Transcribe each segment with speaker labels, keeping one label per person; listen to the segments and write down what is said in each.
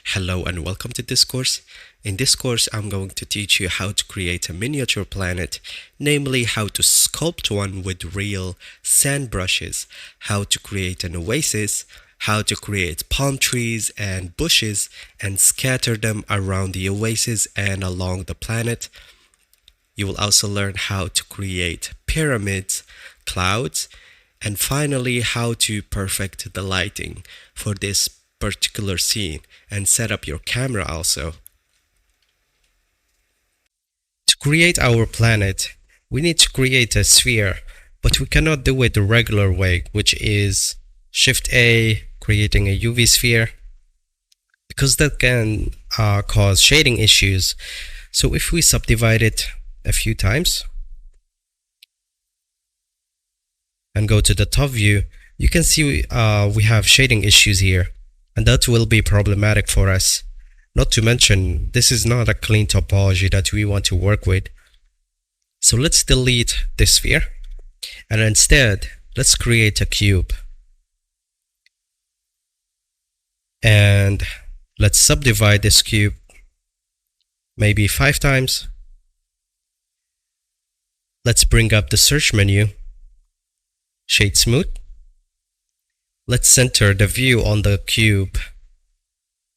Speaker 1: Hello and welcome to this course. In this course, I'm going to teach you how to create a miniature planet, namely how to sculpt one with real sand brushes, how to create an oasis, how to create palm trees and bushes and scatter them around the oasis and along the planet. You will also learn how to create pyramids, clouds, and finally how to perfect the lighting for this particular scene and set up your camera also. To create our planet, we need to create a sphere, but we cannot do it the regular way, which is Shift A, creating a UV sphere, because that can cause shading issues. So if we subdivide it a few times and go to the top view, you can see we have shading issues here, and that will be problematic for us. Not to mention, this is not a clean topology that we want to work with. So let's delete this sphere, and instead, let's create a cube. And let's subdivide this cube maybe 5 times. Let's bring up the search menu, shade smooth. Let's center the view on the cube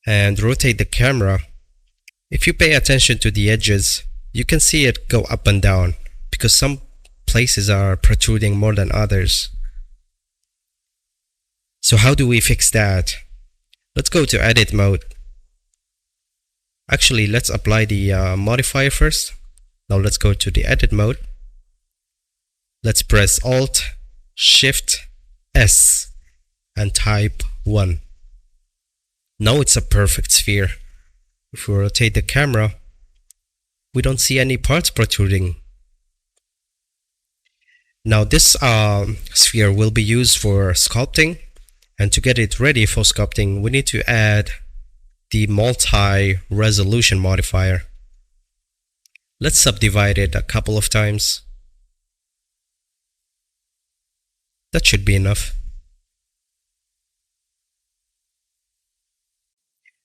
Speaker 1: and rotate the camera. If you pay attention to the edges, you can see it go up and down because some places are protruding more than others. So how do we fix that? Let's go to edit mode. Actually, let's apply the modifier first. Now let's go to the edit mode. Let's press Alt, Shift, S and type 1. Now it's a perfect sphere. If we rotate the camera, we don't see any parts protruding. Now this sphere will be used for sculpting, and to get it ready for sculpting, we need to add the multi-resolution modifier. Let's subdivide it a couple of times. That should be enough.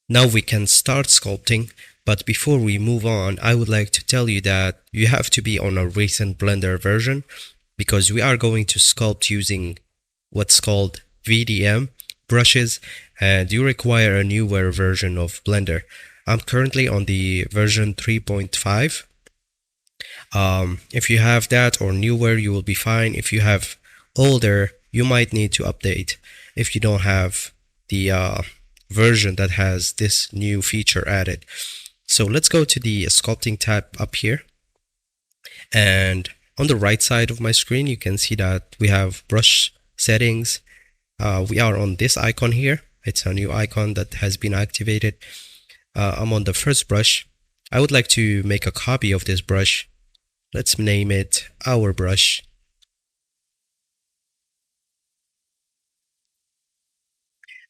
Speaker 1: Now we can start sculpting, but before we move on, I would like to tell you that you have to be on a recent Blender version because we are going to sculpt using what's called VDM brushes, and you require a newer version of Blender. I'm currently on the version 3.5. If you have that or newer, you will be fine. If you have older, you might need to update if you don't have the version that has this new feature added. So let's go to the sculpting tab up here, and on the right side of my screen you can see that we have brush settings. We are on this icon here. It's a new icon that has been activated. I'm on the first brush. I would like to make a copy of this brush. Let's name it our brush.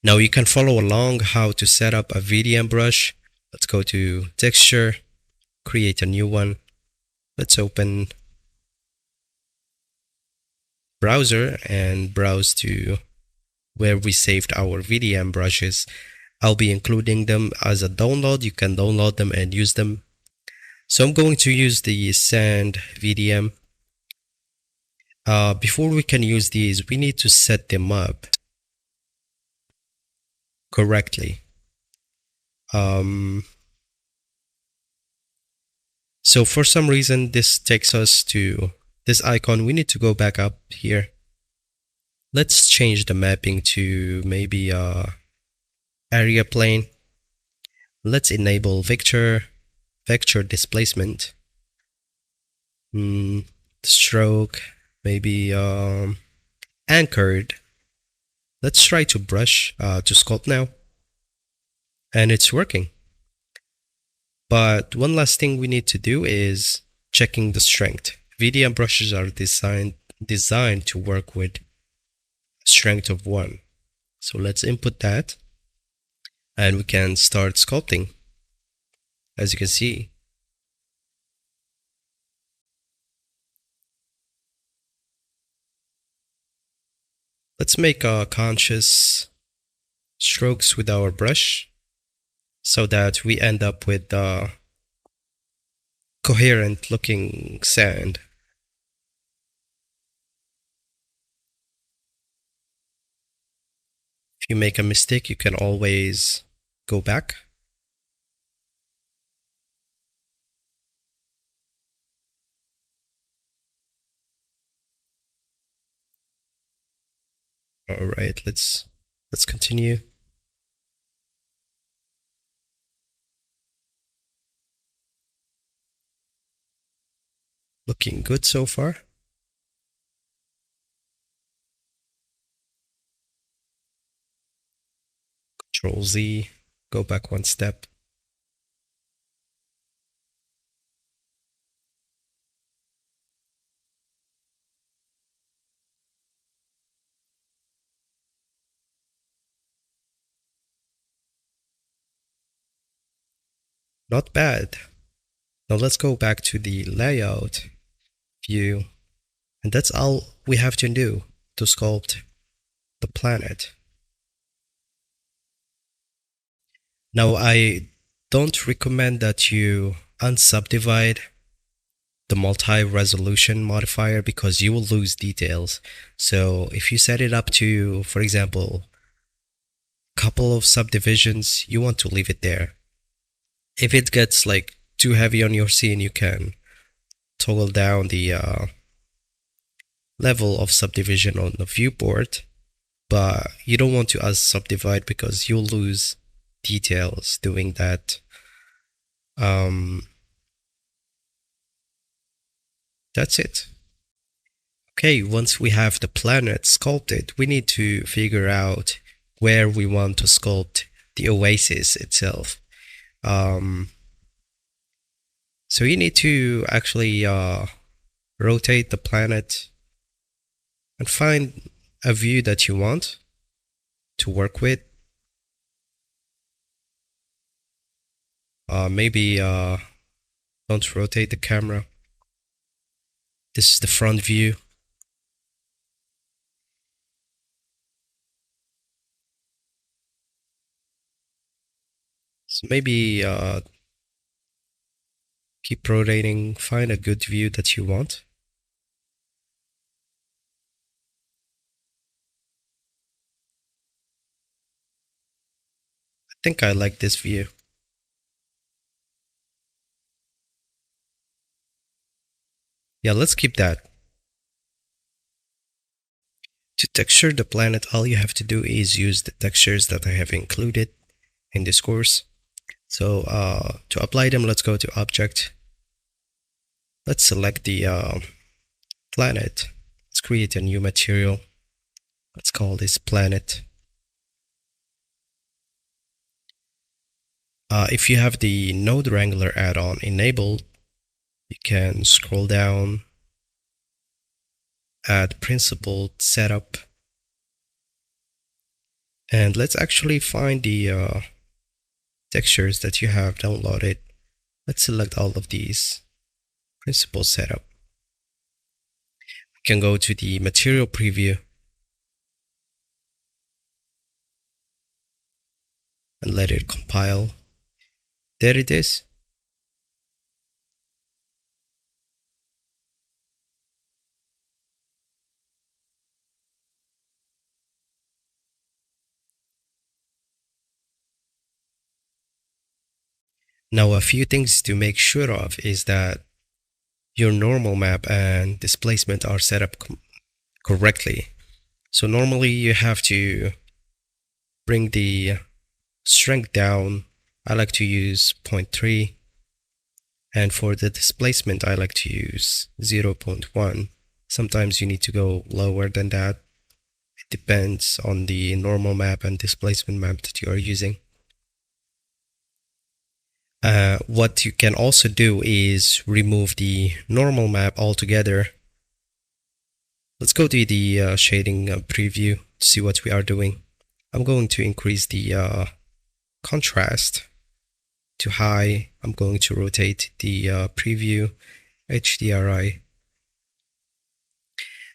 Speaker 1: Now you can follow along how to set up a VDM brush. Let's go to texture, create a new one. Let's open browser and browse to where we saved our VDM brushes. I'll be including them as a download. You can download them and use them. So I'm going to use the sand VDM. Before we can use these, we need to set them up correctly. So for some reason this takes us to this icon. We need to go back up here. Let's change the mapping to maybe area plane. Let's enable vector displacement, stroke, maybe anchored. Let's try to brush to sculpt now, and it's working. But one last thing we need to do is checking the strength. VDM brushes are designed to work with strength of 1. So let's input that, and we can start sculpting. As you can see, let's make conscious strokes with our brush. so that we end up with coherent looking sand. If you make a mistake, you can always go back. All right, let's continue. Looking good so far. Control Z, go back one step. Not bad. Now let's go back to the layout view. And that's all we have to do to sculpt the planet. Now I don't recommend that you unsubdivide the multi-resolution modifier because you will lose details. So if you set it up to, for example, a couple of subdivisions, you want to leave it there. If it gets like too heavy on your scene, you can toggle down the level of subdivision on the viewport, but you don't want to subdivide because you'll lose details doing that. That's it. Okay, once we have the planet sculpted, we need to figure out where we want to sculpt the oasis itself. So you need to actually rotate the planet and find a view that you want to work with. Maybe don't rotate the camera. This is the front view. So maybe keep rotating, find a good view that you want. I think I like this view. Yeah, let's keep that. To texture the planet, all you have to do is use the textures that I have included in this course. So to apply them, let's go to Object. Let's select the planet. Let's create a new material. Let's call this planet. If you have the Node Wrangler add-on enabled, you can scroll down, add principled setup, and let's actually find the textures that you have downloaded. Let's select all of these. Principled setup. We can go to the material preview and let it compile. There it is. Now a few things to make sure of is that your normal map and displacement are set up correctly. So normally you have to bring the strength down. I like to use 0.3, and for the displacement I like to use 0.1. Sometimes you need to go lower than that. It depends on the normal map and displacement map that you are using. What you can also do is remove the normal map altogether. Let's go to the shading preview to see what we are doing. I'm going to increase the contrast to high. I'm going to rotate the preview HDRI.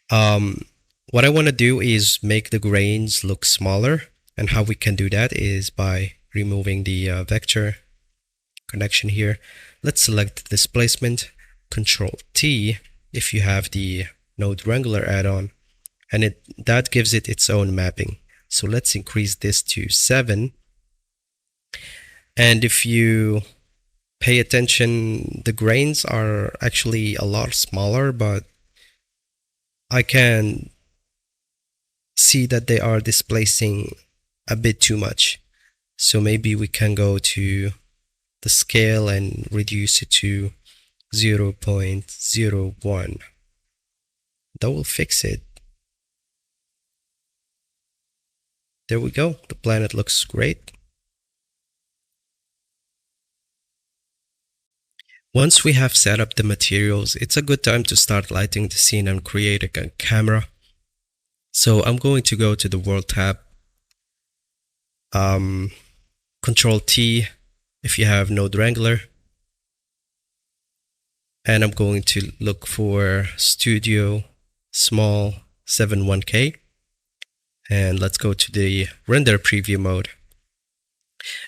Speaker 1: What I want to do is make the grains look smaller, and how we can do that is by removing the vector connection here. Let's select the displacement, Control T if you have the Node Wrangler add-on, and that gives it its own mapping. So let's increase this to 7. And if you pay attention, the grains are actually a lot smaller, but I can see that they are displacing a bit too much. So maybe we can go to the scale and reduce it to 0.01. That will fix it. There we go. The planet looks great. Once we have set up the materials, it's a good time to start lighting the scene and create a camera. So I'm going to go to the World tab, Control T if you have Node Wrangler, and I'm going to look for Studio Small 71K, and let's go to the render preview mode.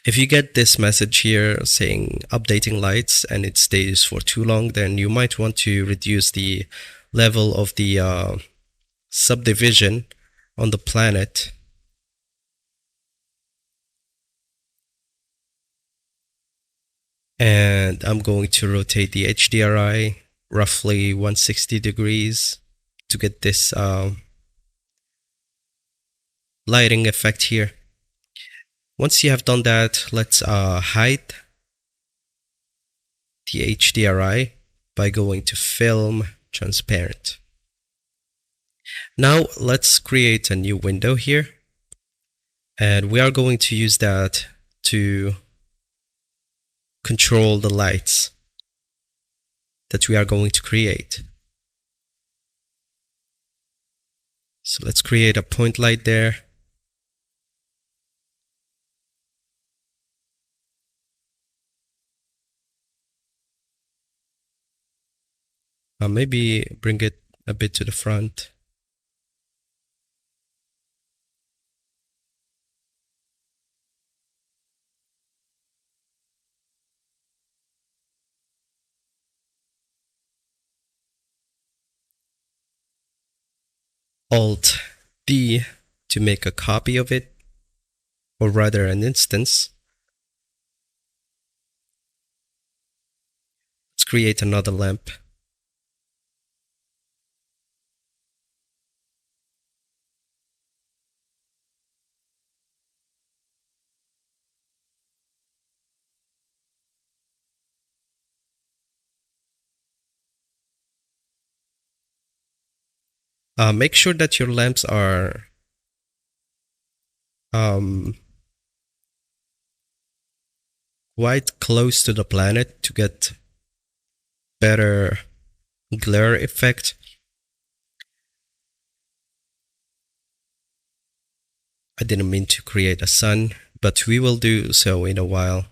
Speaker 1: If you get this message here saying updating lights and it stays for too long, then you might want to reduce the level of the subdivision on the planet. And I'm going to rotate the HDRI roughly 160 degrees to get this lighting effect here. Once you have done that, let's hide the HDRI by going to Film Transparent. Now let's create a new window here, and we are going to use that to control the lights that we are going to create. So let's create a point light there. Maybe bring it a bit to the front. Alt D to make a copy of it, or rather an instance. Let's create another lamp. Make sure that your lamps are quite close to the planet to get better glare effect. I didn't mean to create a sun, but we will do so in a while.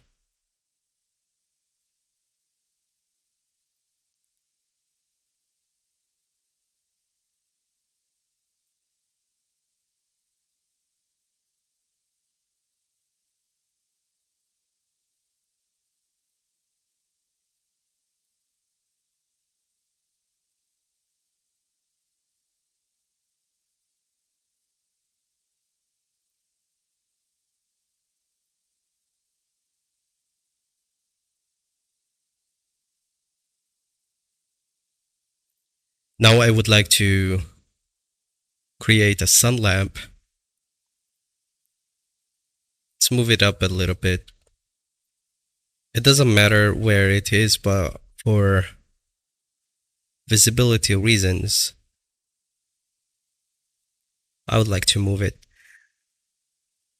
Speaker 1: Now I would like to create a sun lamp. Let's move it up a little bit. It doesn't matter where it is, but for visibility reasons, I would like to move it.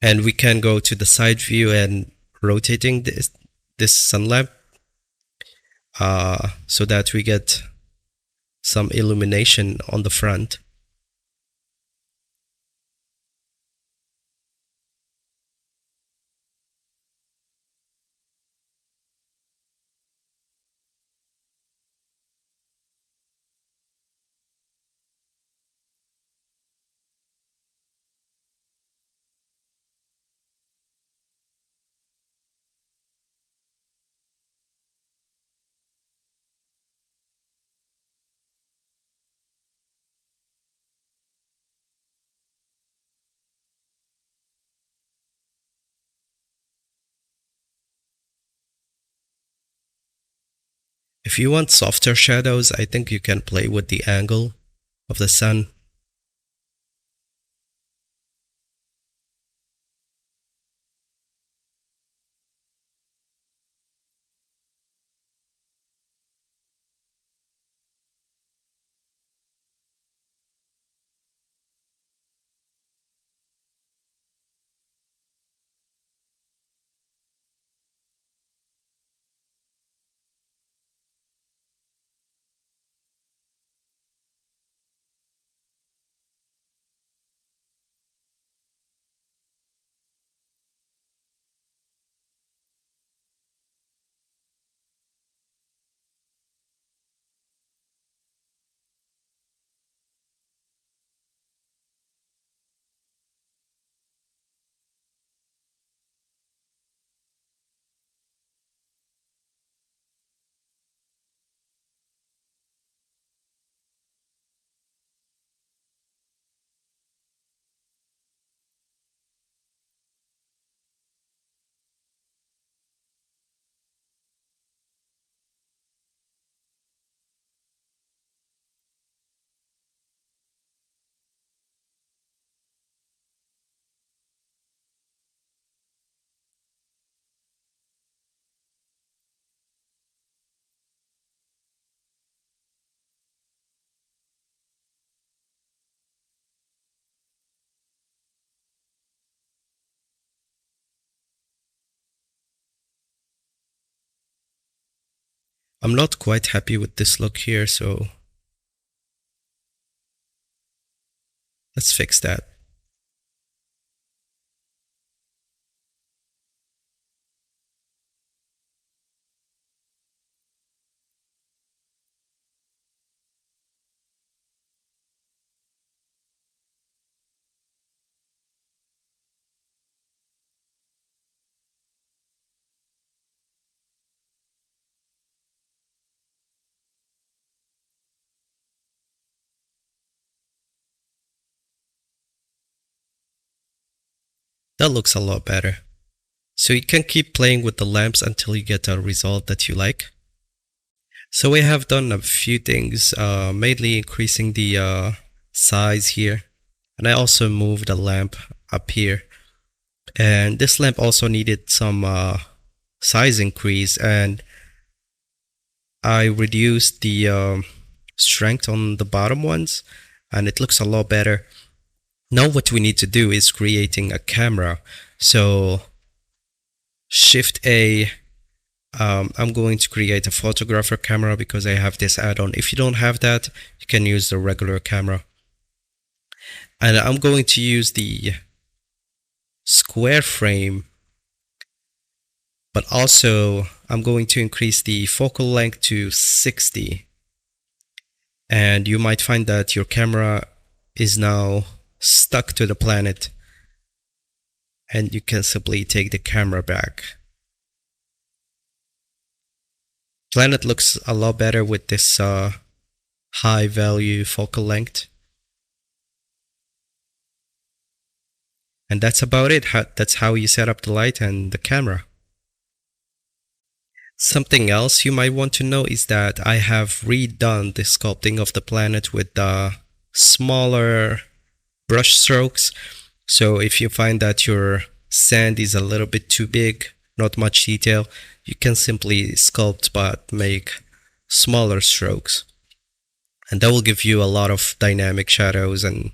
Speaker 1: And we can go to the side view and rotating this sun lamp so that we get some illumination on the front. If you want softer shadows, I think you can play with the angle of the sun. I'm not quite happy with this look here, so let's fix that. That looks a lot better. So you can keep playing with the lamps until you get a result that you like. So we have done a few things, mainly increasing the size here. And I also moved the lamp up here. And this lamp also needed some size increase, and I reduced the strength on the bottom ones, and it looks a lot better. Now what we need to do is creating a camera. So Shift A, I'm going to create a photographer camera because I have this add-on. If you don't have that, you can use the regular camera. And I'm going to use the square frame, but also I'm going to increase the focal length to 60. And you might find that your camera is now stuck to the planet, and you can simply take the camera back. Planet looks a lot better with this high value focal length. And that's about it. That's how you set up the light and the camera. Something else you might want to know is that I have redone the sculpting of the planet with smaller brush strokes. So if you find that your sand is a little bit too big, not much detail, you can simply sculpt but make smaller strokes. And that will give you a lot of dynamic shadows and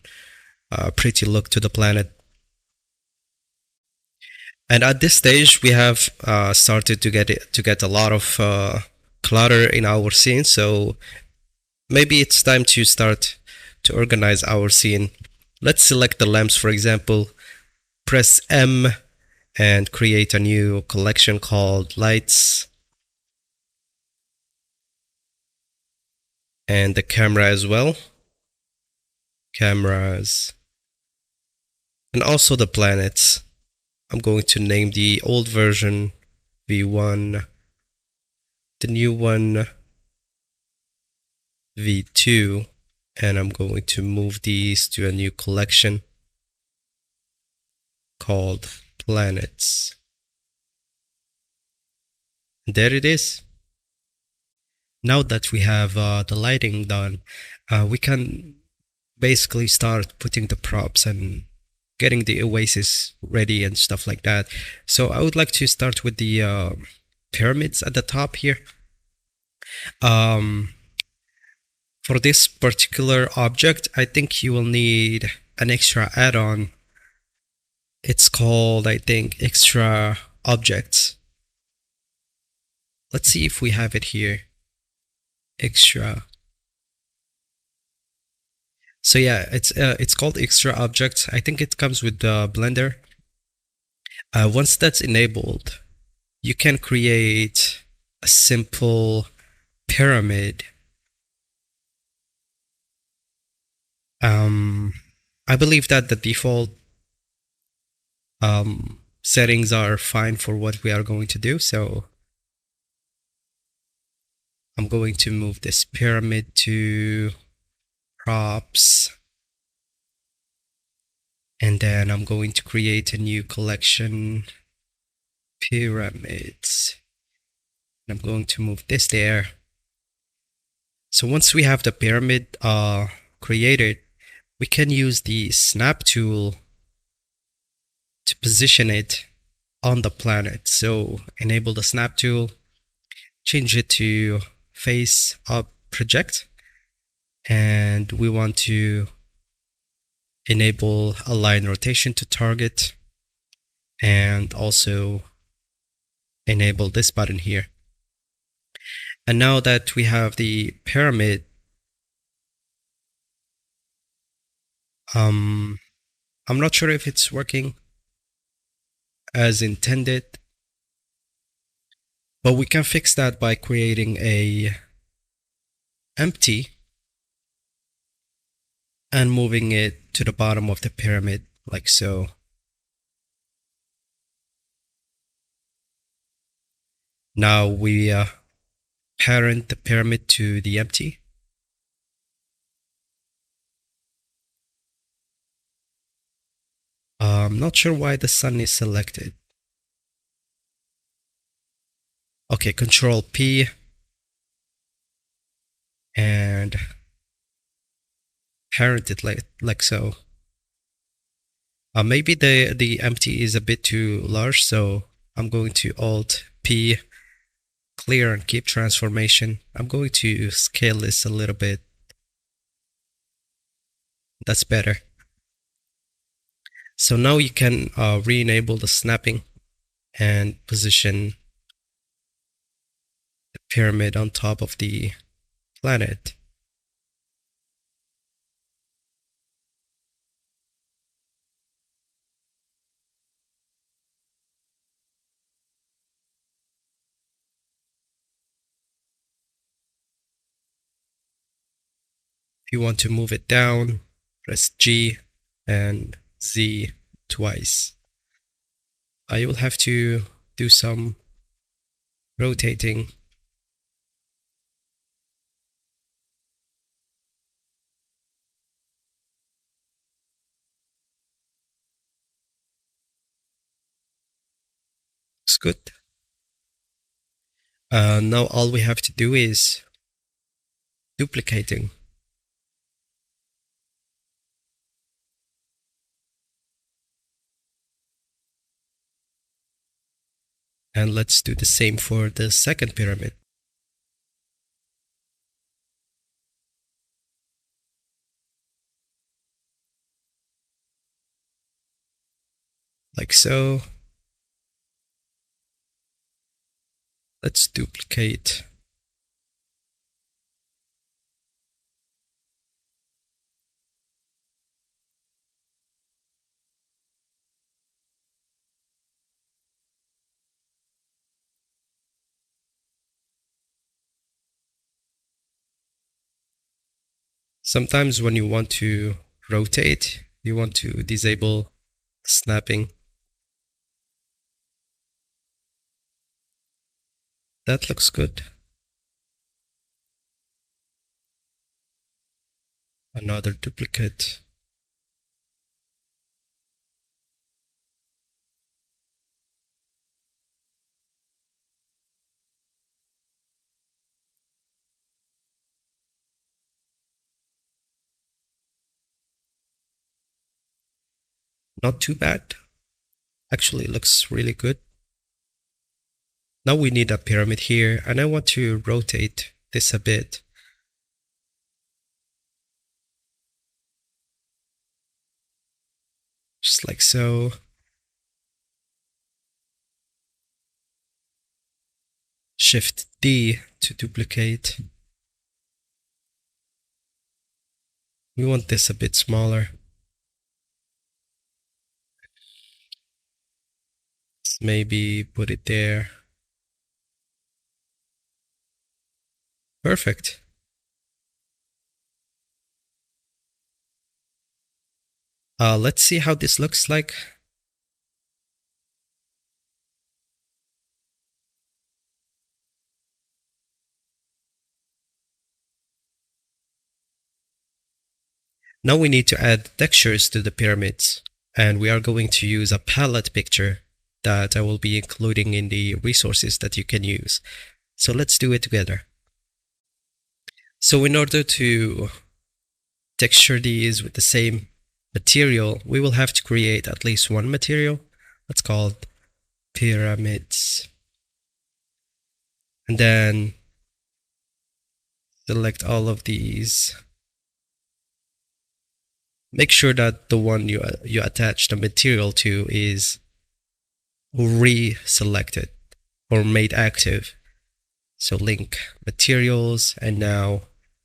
Speaker 1: a pretty look to the planet. And at this stage, we have started to get a lot of clutter in our scene. So maybe it's time to start to organize our scene. Let's select the lamps, for example. Press M and create a new collection called lights. And the camera as well. Cameras. And also the planets. I'm going to name the old version V1, the new one V2, and I'm going to move these to a new collection called planets. There it is. Now that we have the lighting done, we can basically start putting the props and getting the oasis ready and stuff like that. So I would like to start with the pyramids at the top here. Um, for this particular object, I think you will need an extra add-on. It's called, I think, extra objects. Let's see if we have it here. Extra. So yeah, it's called extra objects. I think it comes with the Blender. Once that's enabled, you can create a simple pyramid. I believe that the default settings are fine for what we are going to do. So I'm going to move this pyramid to props. And then I'm going to create a new collection, pyramids. And I'm going to move this there. So once we have the pyramid created, we can use the snap tool to position it on the planet. So enable the snap tool, change it to face up project, and we want to enable align rotation to target, and also enable this button here. And now that we have the pyramid, I'm not sure if it's working as intended, but we can fix that by creating a empty and moving it to the bottom of the pyramid like so. Now we parent the pyramid to the empty. I'm not sure why the sun is selected. Okay, Control P and parent it like so. Maybe the empty is a bit too large, so I'm going to Alt P, clear and keep transformation. I'm going to scale this a little bit. That's better. So now you can re-enable the snapping and position the pyramid on top of the planet. If you want to move it down, press G and Z twice. You will have to do some rotating. Looks good. Now all we have to do is duplicating. And let's do the same for the second pyramid. Like so. Let's duplicate. Sometimes when you want to rotate, you want to disable snapping. That looks good. Another duplicate. Not too bad. Actually, it looks really good. Now we need a pyramid here, and I want to rotate this a bit. Just like so. Shift D to duplicate. We want this a bit smaller. Let's maybe put it there. Perfect. Let's see how this looks like. Now we need to add textures to the pyramids, and we are going to use a palette picture that I will be including in the resources that you can use. So let's do it together. So in order to texture these with the same material, we will have to create at least one material. Let's call it pyramids. And then select all of these. Make sure that the one you attach the material to is re-selected or made active. So link materials, and now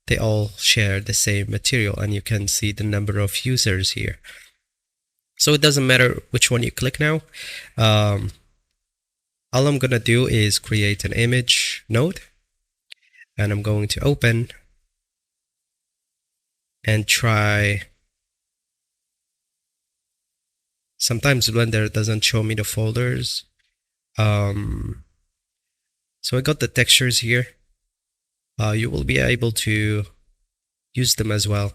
Speaker 1: they all share the same material, and you can see the number of users here. So it doesn't matter which one you click now. All I'm gonna do is create an image node, and I'm going to open and try. Sometimes Blender doesn't show me the folders. So I got the textures here. You will be able to use them as well.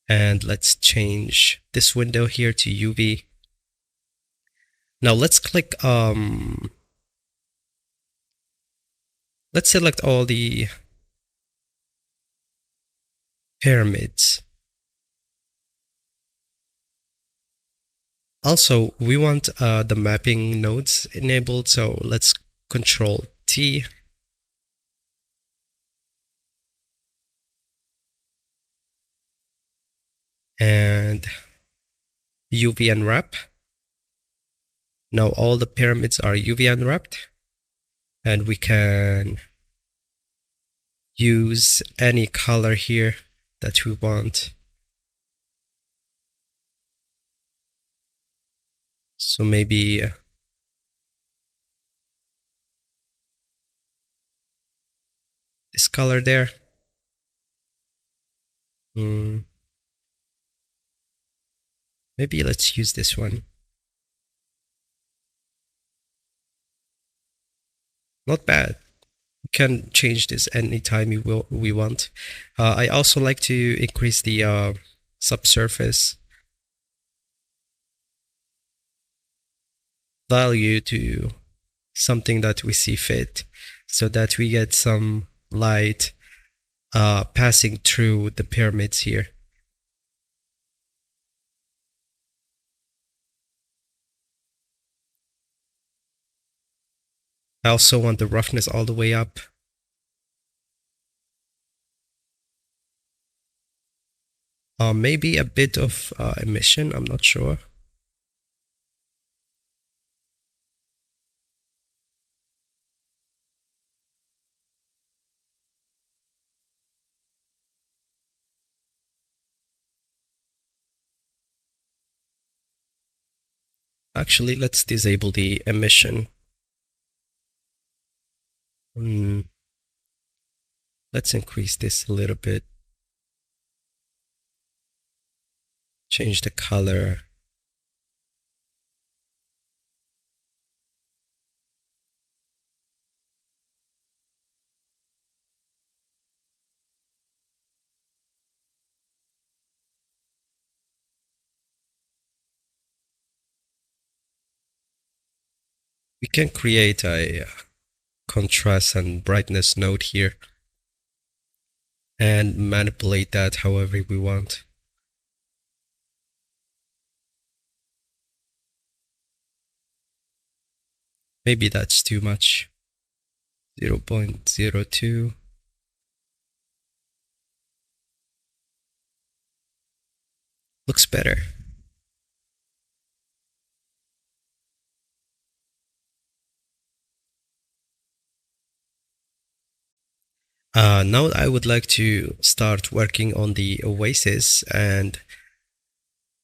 Speaker 1: And let's change this window here to UV. Now let's click, let's select all the pyramids. Also, we want the mapping nodes enabled, so let's Control T. And UV unwrap. Now all the pyramids are UV unwrapped, and we can use any color here that we want. So maybe this color there. Maybe let's use this one. Not bad. We can change this anytime we want. I also like to increase the subsurface value to something that we see fit, so that we get some light passing through the pyramids here. I also want the roughness all the way up. Maybe a bit of emission, I'm not sure. Actually, let's disable the emission. Let's increase this a little bit. Change the color. We can create a contrast and brightness node here and manipulate that however we want. Maybe that's too much. 0.02. Looks better. Now I would like to start working on the oasis, and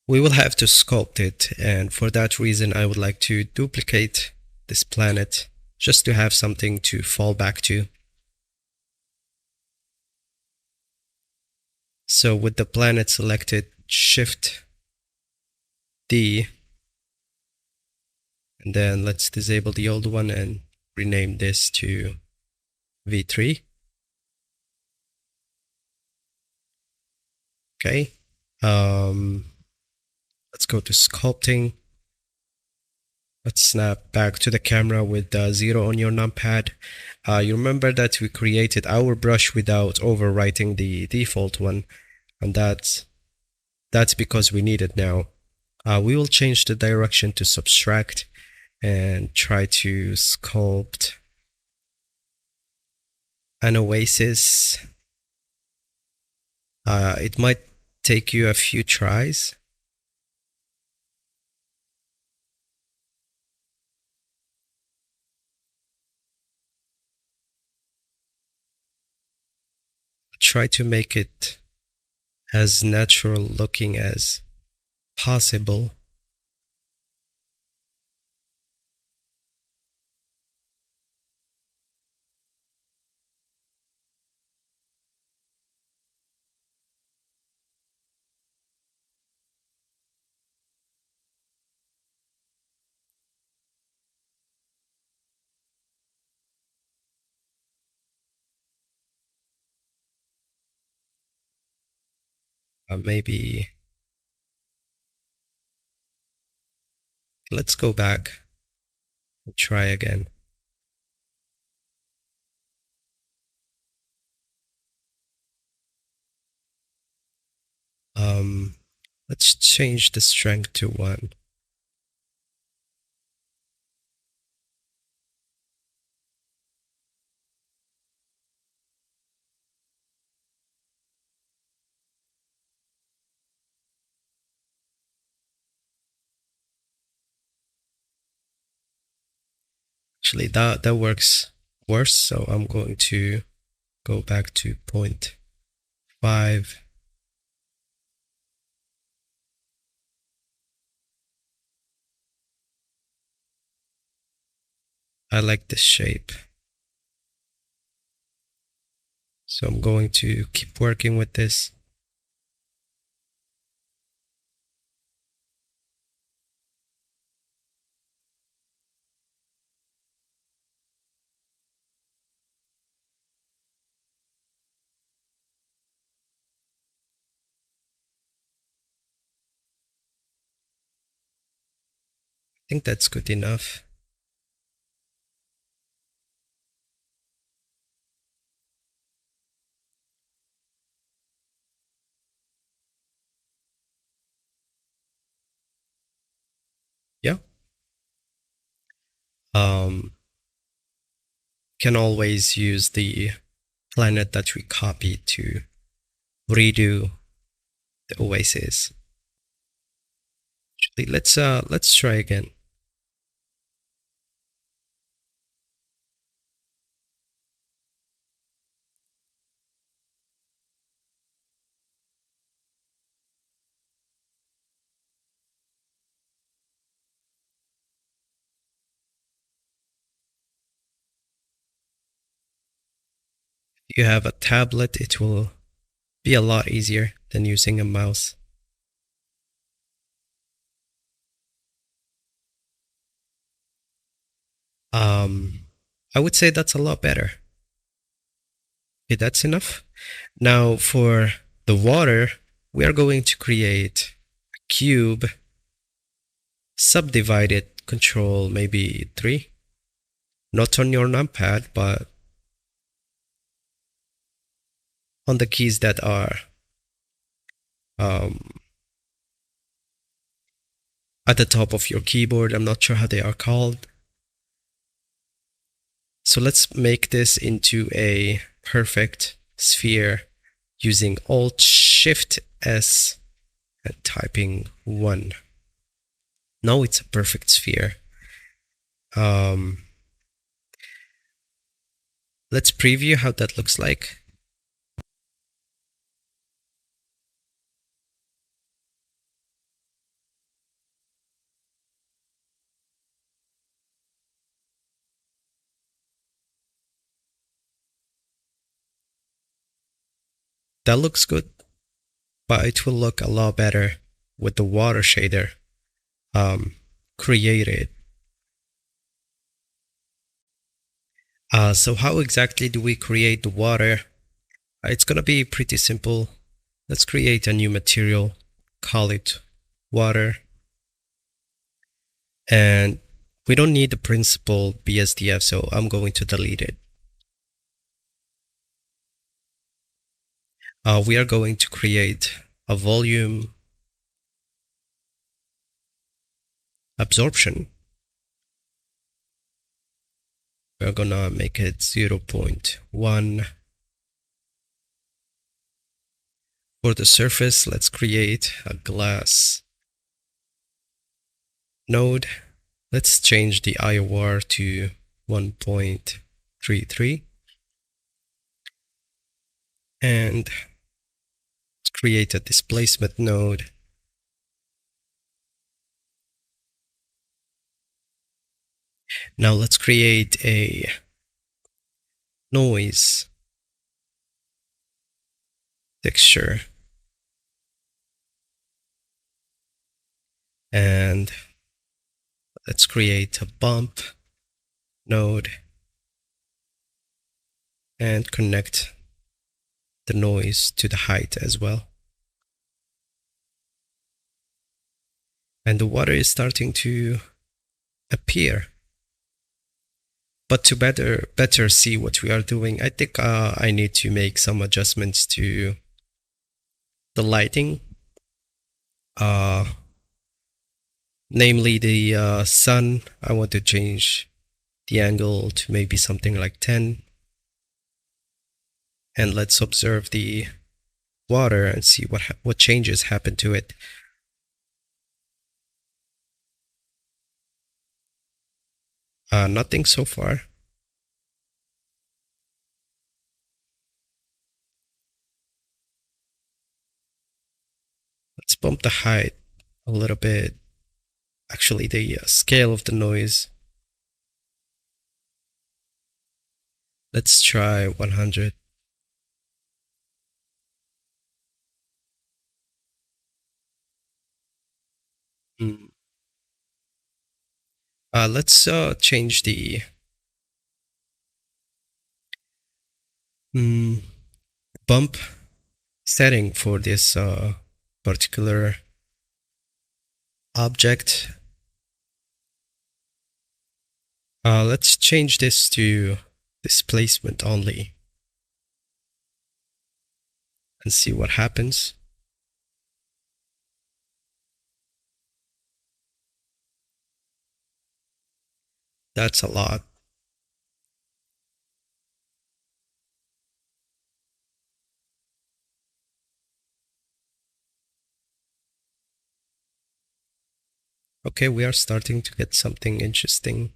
Speaker 1: we will have to sculpt it. And for that reason, I would like to duplicate this planet just to have something to fall back to. So with the planet selected, Shift D, and then let's disable the old one and rename this to V3. Okay. Let's go to sculpting. Let's snap back to the camera with 0 on your numpad. You remember that we created our brush without overwriting the default one, and that's because we need it now. We will change the direction to subtract and try to sculpt an oasis. It might take you a few tries. Try to make it as natural looking as possible. Maybe let's go back and try again. Let's change the strength to 1. Actually, that works worse, so I'm going to go back to 0.5. I like this shape. So I'm going to keep working with this. I think that's good enough. Yeah. Can always use the planet that we copied to redo the oasis. Actually, let's try again. If you have a tablet, it will be a lot easier than using a mouse. I would say that's a lot better. Okay, that's enough. Now for the water, we are going to create a cube, subdivide it, control maybe 3. Not on your numpad, but on the keys that are at the top of your keyboard. I'm not sure how they are called. So let's make this into a perfect sphere using Alt Shift S and typing 1. Now it's a perfect sphere. Let's preview how that looks like. That looks good, but it will look a lot better with the water shader created. So how exactly do we create the water? It's gonna be pretty simple. Let's create a new material, call it water. And we don't need the principal BSDF, so I'm going to delete it. We are going to create a volume absorption. We're gonna make it 0.1. For the surface, let's create a glass node. Let's change the IOR to 1.33. And let's create a displacement node. Now let's create a noise texture. And let's create a bump node and connect the noise to the height as well. And the water is starting to appear. But to better see what we are doing, I think I need to make some adjustments to the lighting. Namely the sun. I want to change the angle to maybe something like 10. And let's observe the water and see what changes happen to it. Nothing so far. Let's bump the height a little bit. Actually, the scale of the noise. Let's try 100. Let's change the bump setting for this particular object. Let's change this to displacement only and see what happens. That's a lot. Okay, we are starting to get something interesting.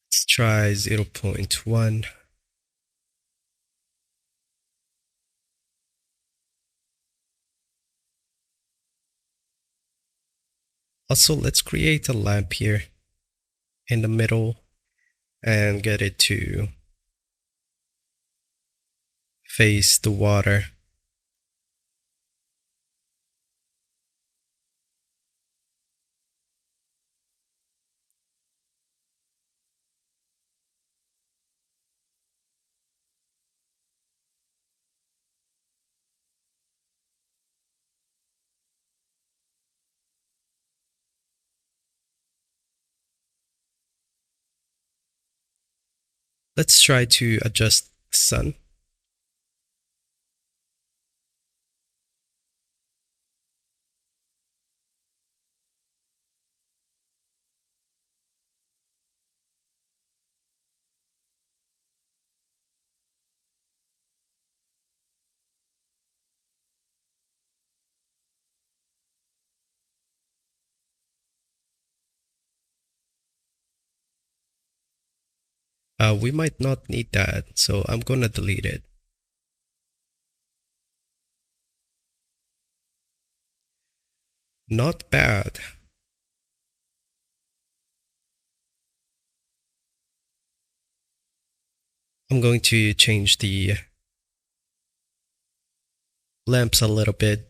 Speaker 1: Let's try 0.1. Also, let's create a lamp here in the middle and get it to face the water. Let's try to adjust the sun. We might not need that, so I'm gonna delete it. Not bad. I'm going to change the lamps a little bit.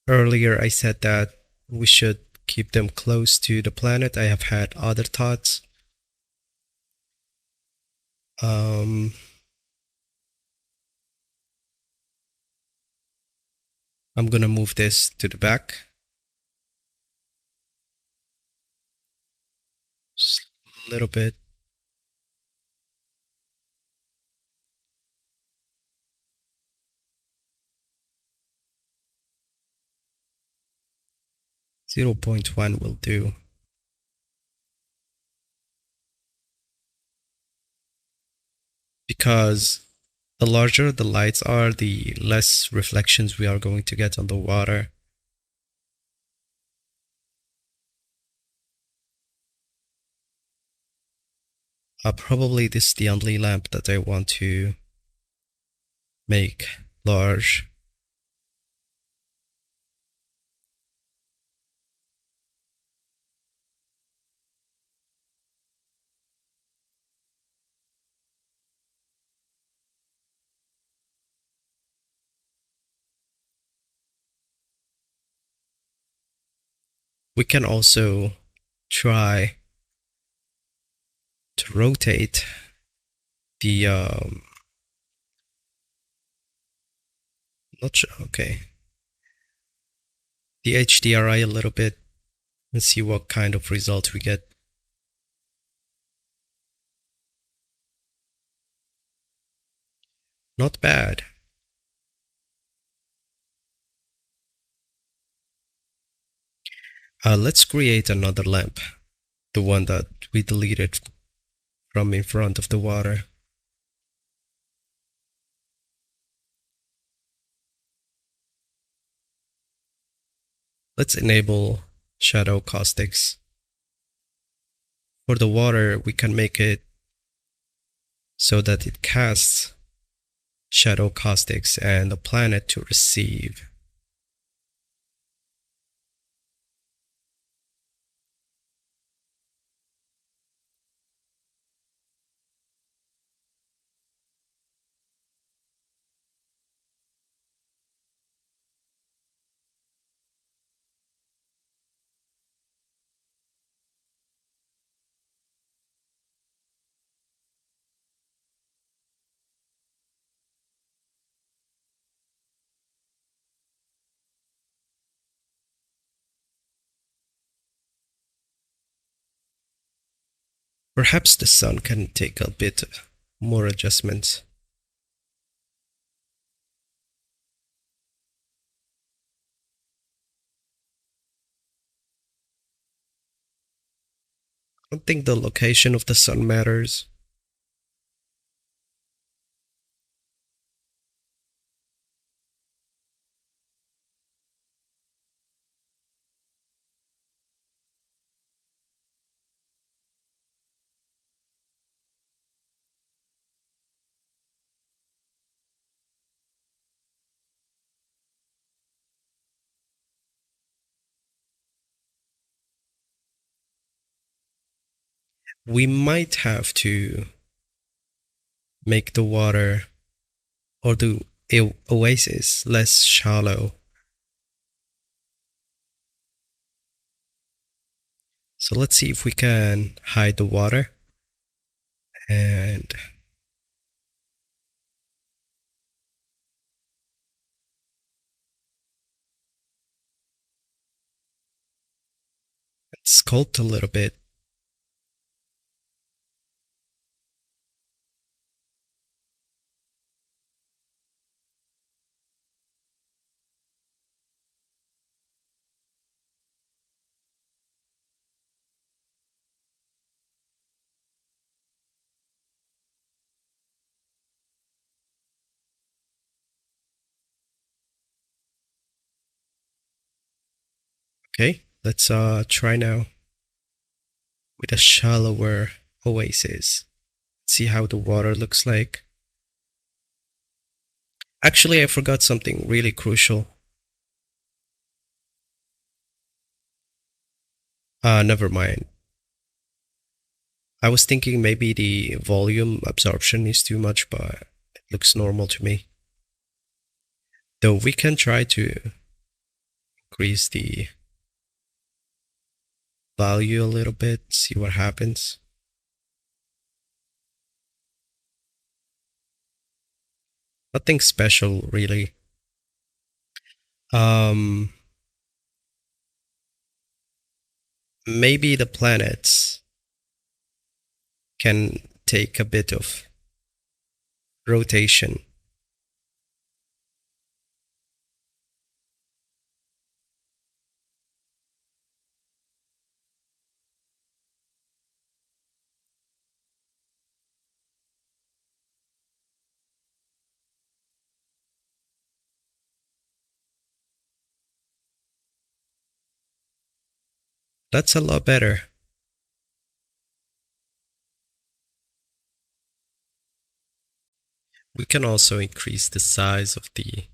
Speaker 1: Earlier I said that we should keep them close to the planet. I have had other thoughts. Um, I'm gonna move this to the back. Just a little bit. Zero 0.1 will do. Because the larger the lights are, the less reflections we are going to get on the water. Probably this is the only lamp that I want to make large. We can also try to rotate the not sure, okay, the HDRI a little bit and see what kind of result we get. Not bad. Let's create another lamp, the one that we deleted from in front of the water. Let's enable shadow caustics. For the water, we can make it so that it casts shadow caustics and the planet to receive. Perhaps the sun can take a bit more adjustments. I don't think the location of the sun matters. We might have to make the water or the oasis less shallow. So let's see if we can hide the water and sculpt a little bit. Okay, let's try now with a shallower oasis. See how the water looks like. Actually, I forgot something really crucial. Never mind. I was thinking maybe the volume absorption is too much, but it looks normal to me. Though we can try to increase the value a little bit, see what happens. Nothing special, really. Um, Maybe the planets can take a bit of rotation. That's a lot better. We can also increase the size of the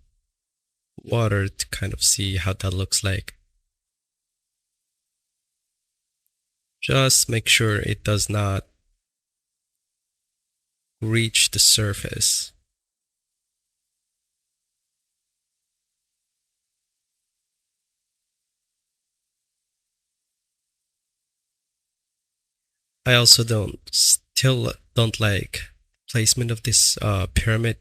Speaker 1: water to kind of see how that looks like. Just make sure it does not reach the surface. I also still don't like placement of this pyramid.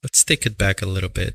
Speaker 1: Let's take it back a little bit.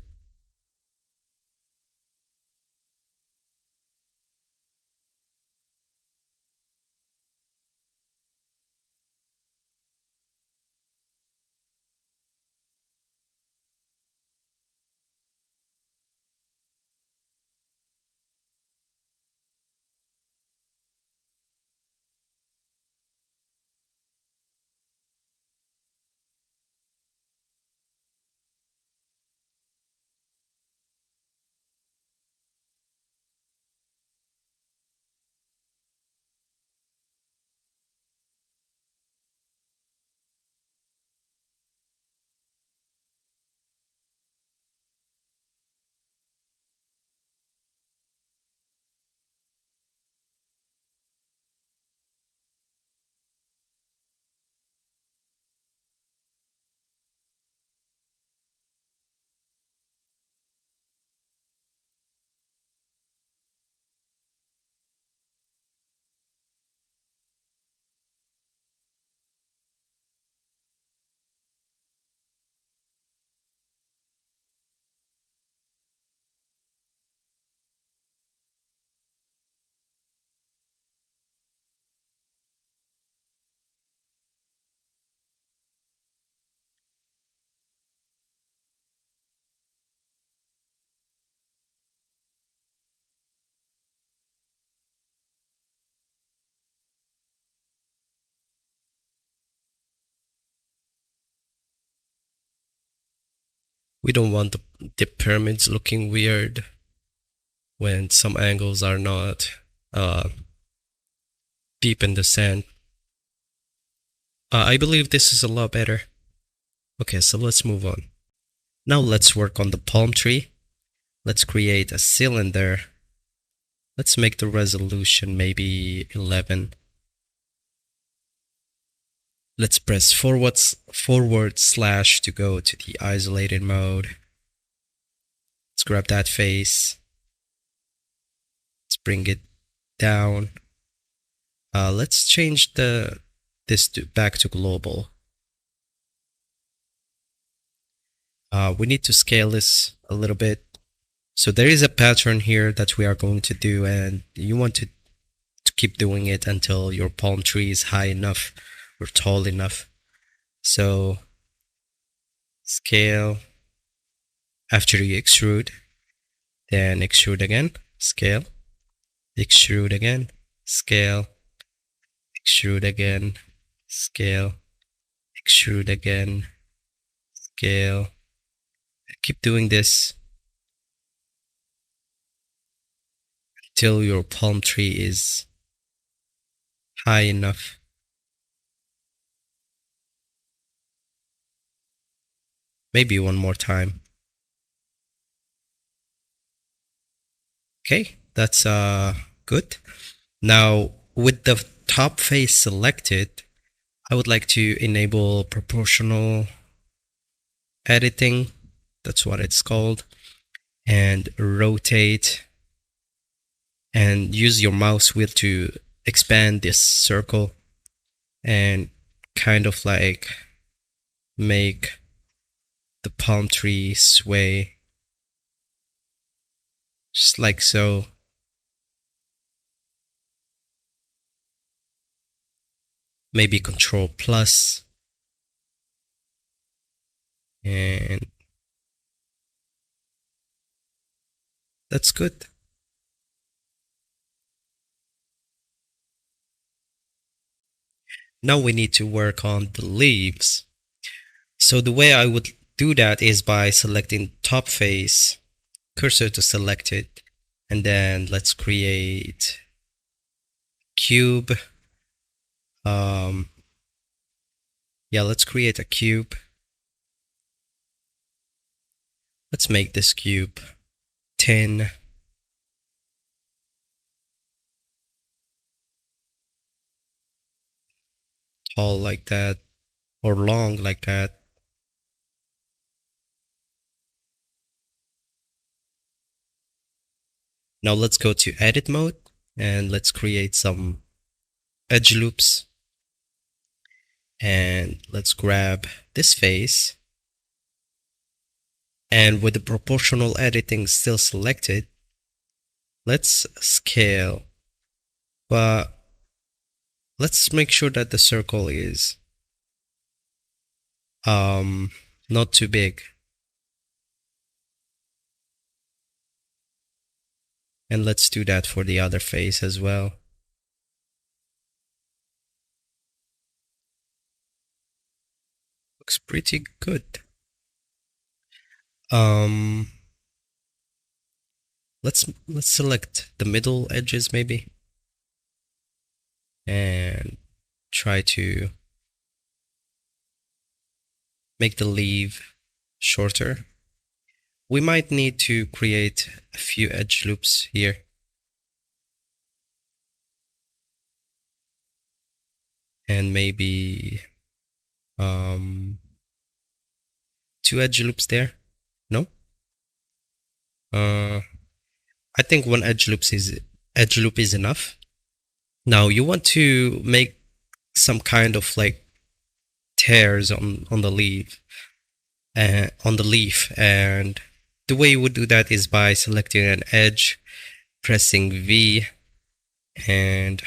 Speaker 1: We don't want the pyramids looking weird when some angles are not uh, deep in the sand. I believe this is a lot better. Okay, so let's move on. Now let's work on the palm tree. Let's create a cylinder. Let's make the resolution maybe 11. Let's press forward slash to go to the isolated mode. Let's grab that face. Let's bring it down. Let's change this back to global. We need to scale this a little bit. So there is a pattern here that we are going to do, and you want to keep doing it until your palm tree is high enough or tall enough. So scale after you extrude, then extrude again, scale, extrude again, scale, extrude again, scale, extrude again, scale. Keep doing this till your palm tree is high enough. Maybe one more time. Okay, that's good. Now with the top face selected, I would like to enable proportional editing. That's what it's called. And rotate and use your mouse wheel to expand this circle and kind of like make the palm tree sway just like so. Maybe Control plus, and that's good. Now we need to work on the leaves. So the way I would do that is by selecting top face, cursor to select it, and then let's create cube. Yeah, let's create a cube. Let's make this cube 10. Tall like that, or long like that. Now let's go to edit mode and let's create some edge loops. And let's grab this face. And with the proportional editing still selected, let's scale. But let's make sure that the circle is not too big. And let's do that for the other face as well. Looks pretty good. Let's select the middle edges maybe, and try to make the leaf shorter. We might need to create a few edge loops here. And maybe 2 edge loops there. No? I think 1 edge loop is enough. Now you want to make some kind of like tears on the leaf, and the way you would do that is by selecting an edge, pressing V, and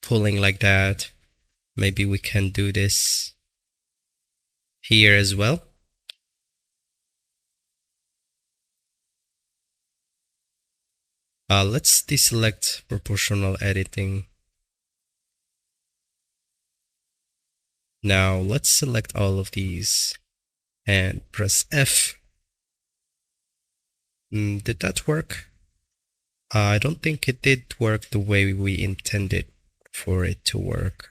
Speaker 1: pulling like that. Maybe we can do this here as well. Let's deselect proportional editing. Now let's select all of these and press F. Did that work? I don't think it did work the way we intended for it to work.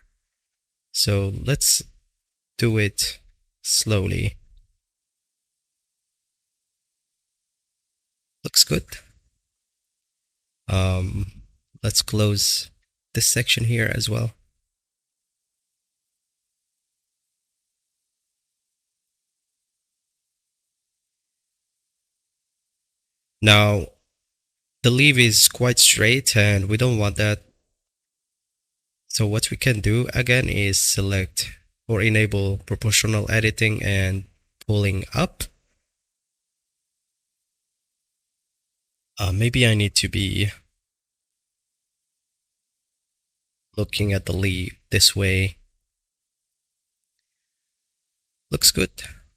Speaker 1: So let's do it slowly. Looks good. Let's close this section here as well. Now, the leaf is quite straight and we don't want that. So what we can do again is select or enable proportional editing and pulling up. Maybe I need to be looking at the leaf this way. Looks good.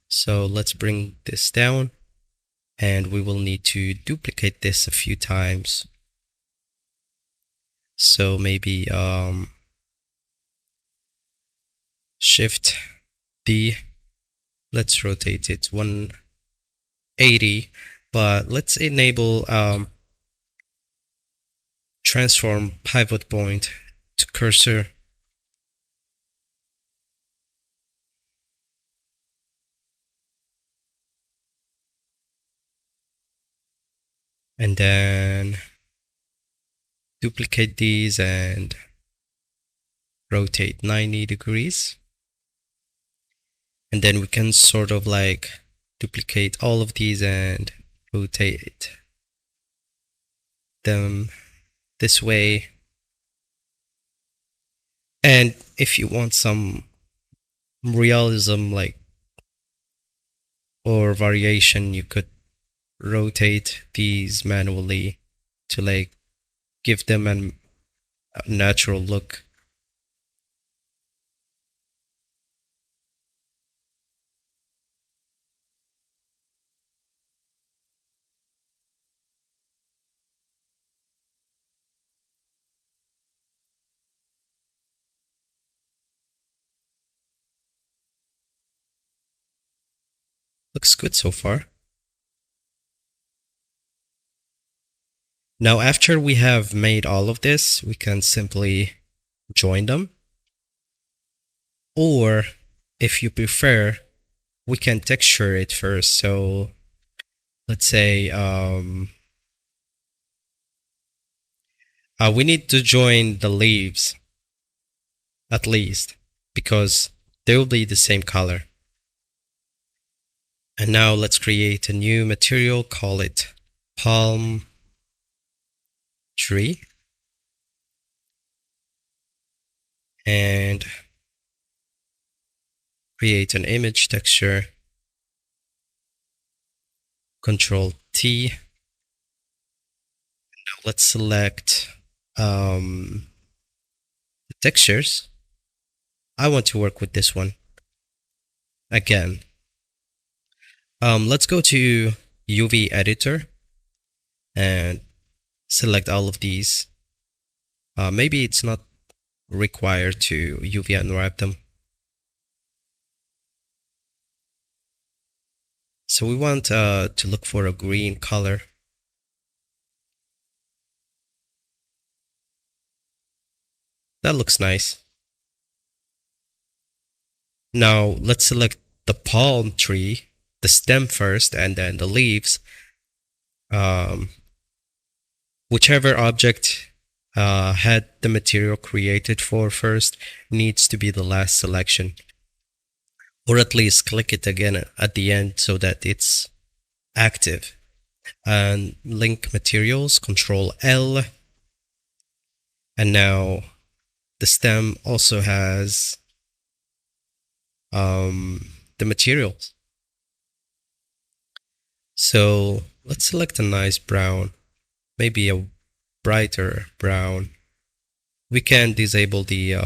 Speaker 1: So let's bring this down, and we will need to duplicate this a few times. So maybe Shift D. Let's rotate it 180, but let's enable transform pivot point to cursor. And then duplicate these and rotate 90 degrees. And then we can sort of like duplicate all of these and rotate them this way. And if you want some realism, like, or variation, you could rotate these manually to like give them a natural look. Looks good so far. Now, after we have made all of this, we can simply join them. Or if you prefer, we can texture it first. So let's say we need to join the leaves at least, because they will be the same color. And now let's create a new material, call it palm tree. And create an image texture. Control T. Now let's select the textures. I want to work with this one. Again, let's go to UV editor and select all of these. Maybe it's not required to UV unwrap them. So we want to look for a green color. That looks nice. Now let's select the palm tree, the stem first, and then the leaves. Whichever object had the material created for first needs to be the last selection. Or at least click it again at the end so that it's active. And link materials, Control L. And now the stem also has the materials. So let's select a nice brown, maybe a brighter brown. We can disable the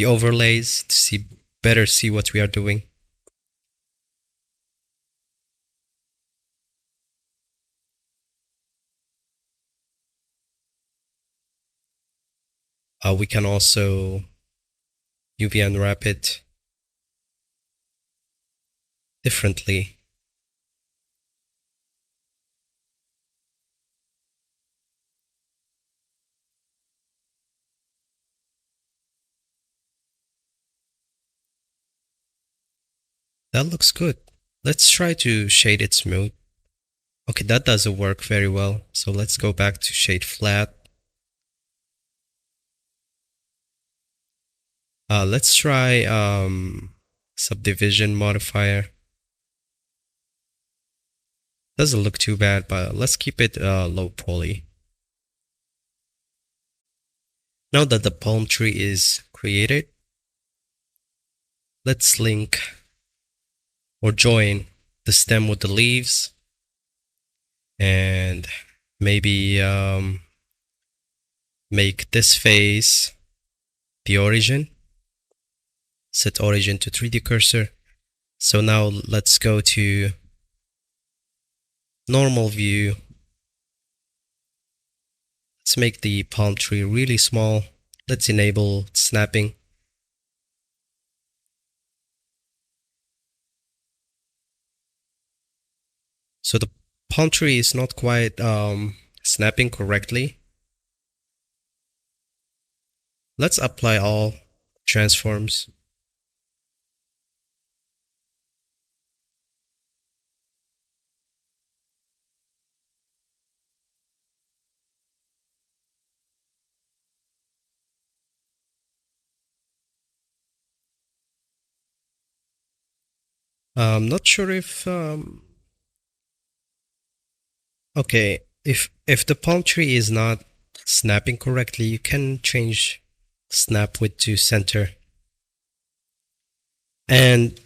Speaker 1: overlays to better see what we are doing. We can also UV unwrap it differently. That looks good. Let's try to shade it smooth. Okay, that doesn't work very well. So let's go back to shade flat. Let's try subdivision modifier. Doesn't look too bad, but let's keep it low poly. Now that the palm tree is created, let's link or join the stem with the leaves, and maybe make this face the origin. Set origin to 3D cursor. So now let's go to normal view. Let's make the palm tree really small. Let's enable snapping. So the palm tree is not quite snapping correctly. Let's apply all transforms. I'm not sure if okay, if the palm tree is not snapping correctly, you can change snap width to center. And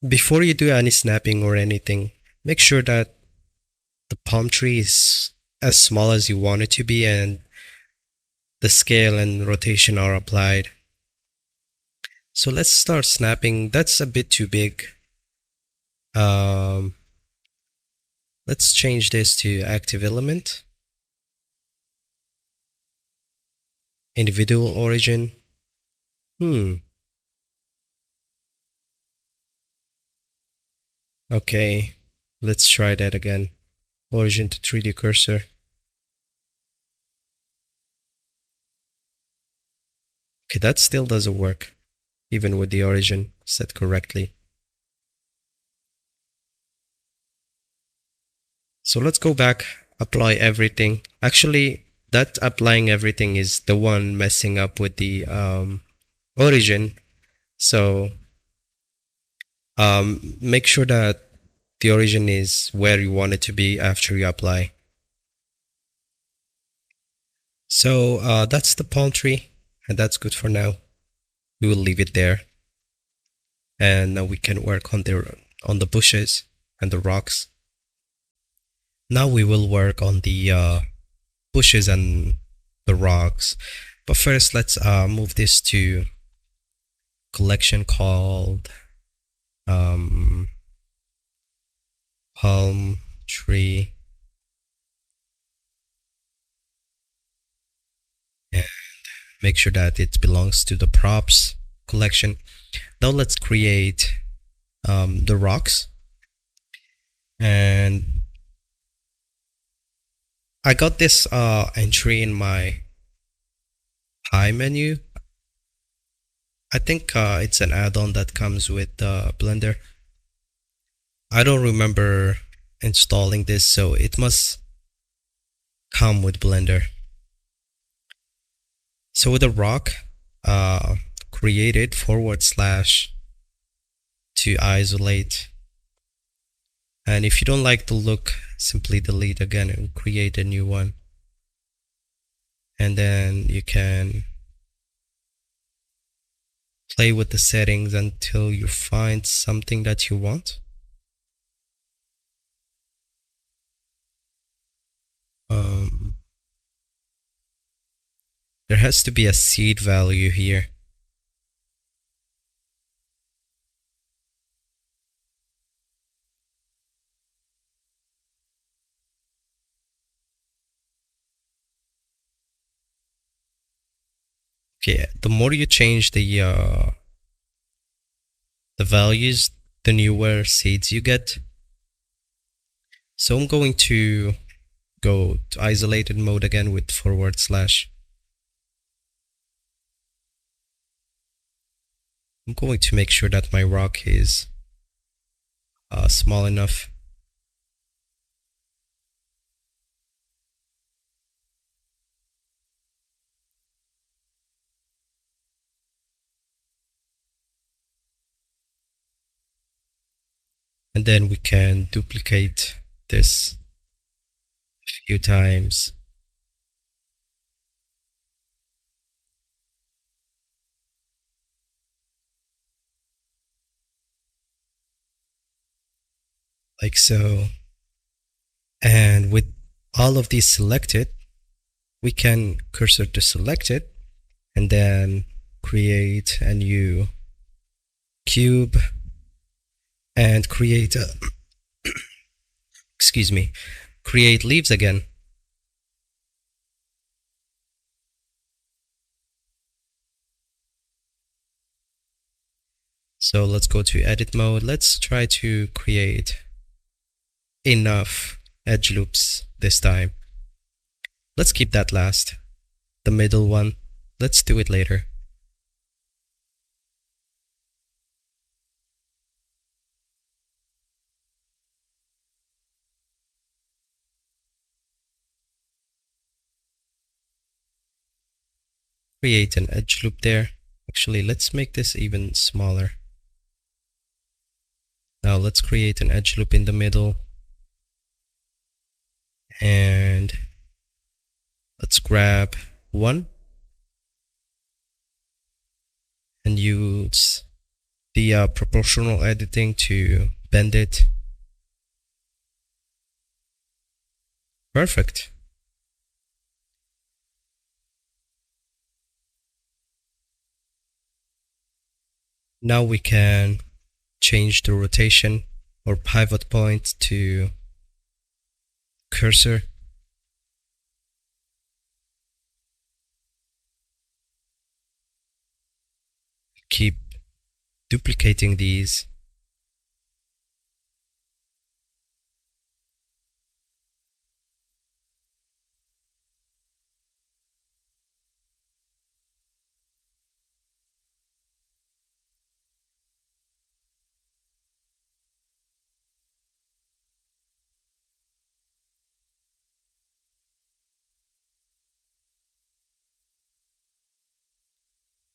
Speaker 1: before you do any snapping or anything, make sure that the palm tree is as small as you want it to be and the scale and rotation are applied. So let's start snapping. That's a bit too big. Um, let's change this to active element. Individual origin. Okay, let's try that again. Origin to 3D cursor. Okay, that still doesn't work, even with the origin set correctly. So let's go back, apply everything. Actually, that applying everything is the one messing up with the origin. So make sure that the origin is where you want it to be after you apply. So that's the palm tree, and that's good for now. We will leave it there, and now we can work on the bushes and the rocks. Now we will work on the bushes and the rocks. But first, let's move this to collection called palm tree. And make sure that it belongs to the props collection. Now let's create the rocks. And I got this entry in my pie menu. I think it's an add-on that comes with Blender. I don't remember installing this, so it must come with Blender. So with a rock, created / to isolate. And if you don't like the look, simply delete again and create a new one. And then you can play with the settings until you find something that you want. There has to be a seed value here. Okay, the more you change the values, the newer seeds you get. So I'm going to go to isolated mode again with / I'm going to make sure that my rock is small enough. And then we can duplicate this a few times. Like so. And with all of these selected, we can cursor to select it and then create a new cube and create a excuse me, create leaves again. So let's go to edit mode. Let's try to create enough edge loops this time. Let's keep that last. The middle one, let's do it later. Create an edge loop there. Actually, let's make this even smaller. Now let's create an edge loop in the middle. And let's grab one and use the proportional editing to bend it. Perfect. Now we can change the rotation or pivot point to cursor. Keep duplicating these.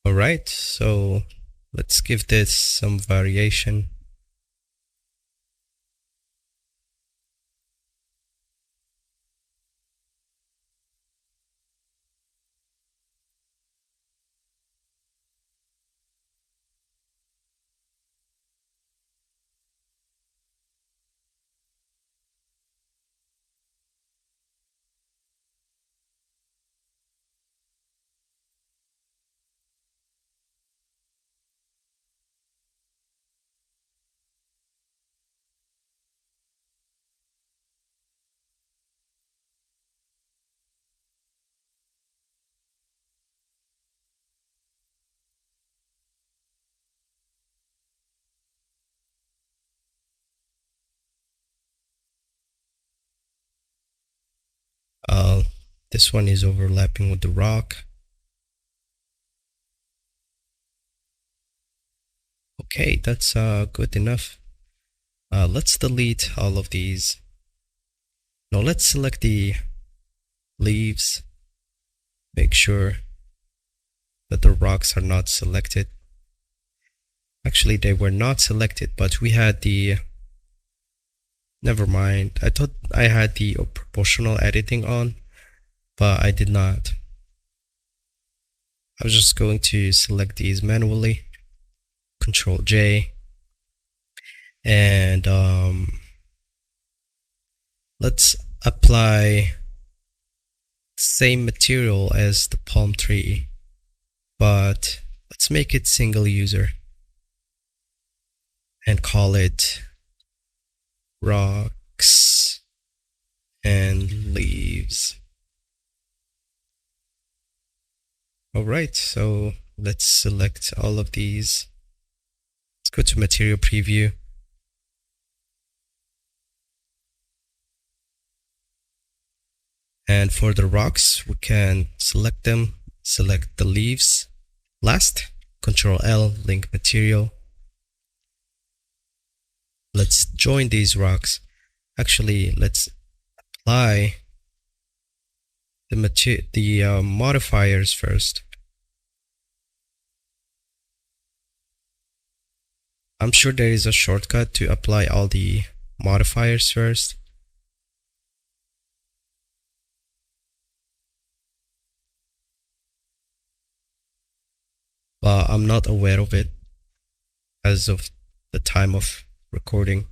Speaker 1: All right, so let's give this some variation. Uh, this one is overlapping with the rock. Okay, that's good enough. Let's delete all of these. Now let's select the leaves. Make sure that the rocks are not selected. Actually, they were not selected, but we had the... Never mind. I thought I had the proportional editing on, but I did not. I was just going to select these manually. Control J. And let's apply same material as the palm tree, but let's make it single user and call it rocks and leaves. All right, so let's select all of these. Let's go to material preview. And for the rocks, we can select them, select the leaves. Last, Control L, link material. Let's join these rocks. Actually, let's apply the modifiers first. I'm sure there is a shortcut to apply all the modifiers first. But I'm not aware of it as of the time of recording.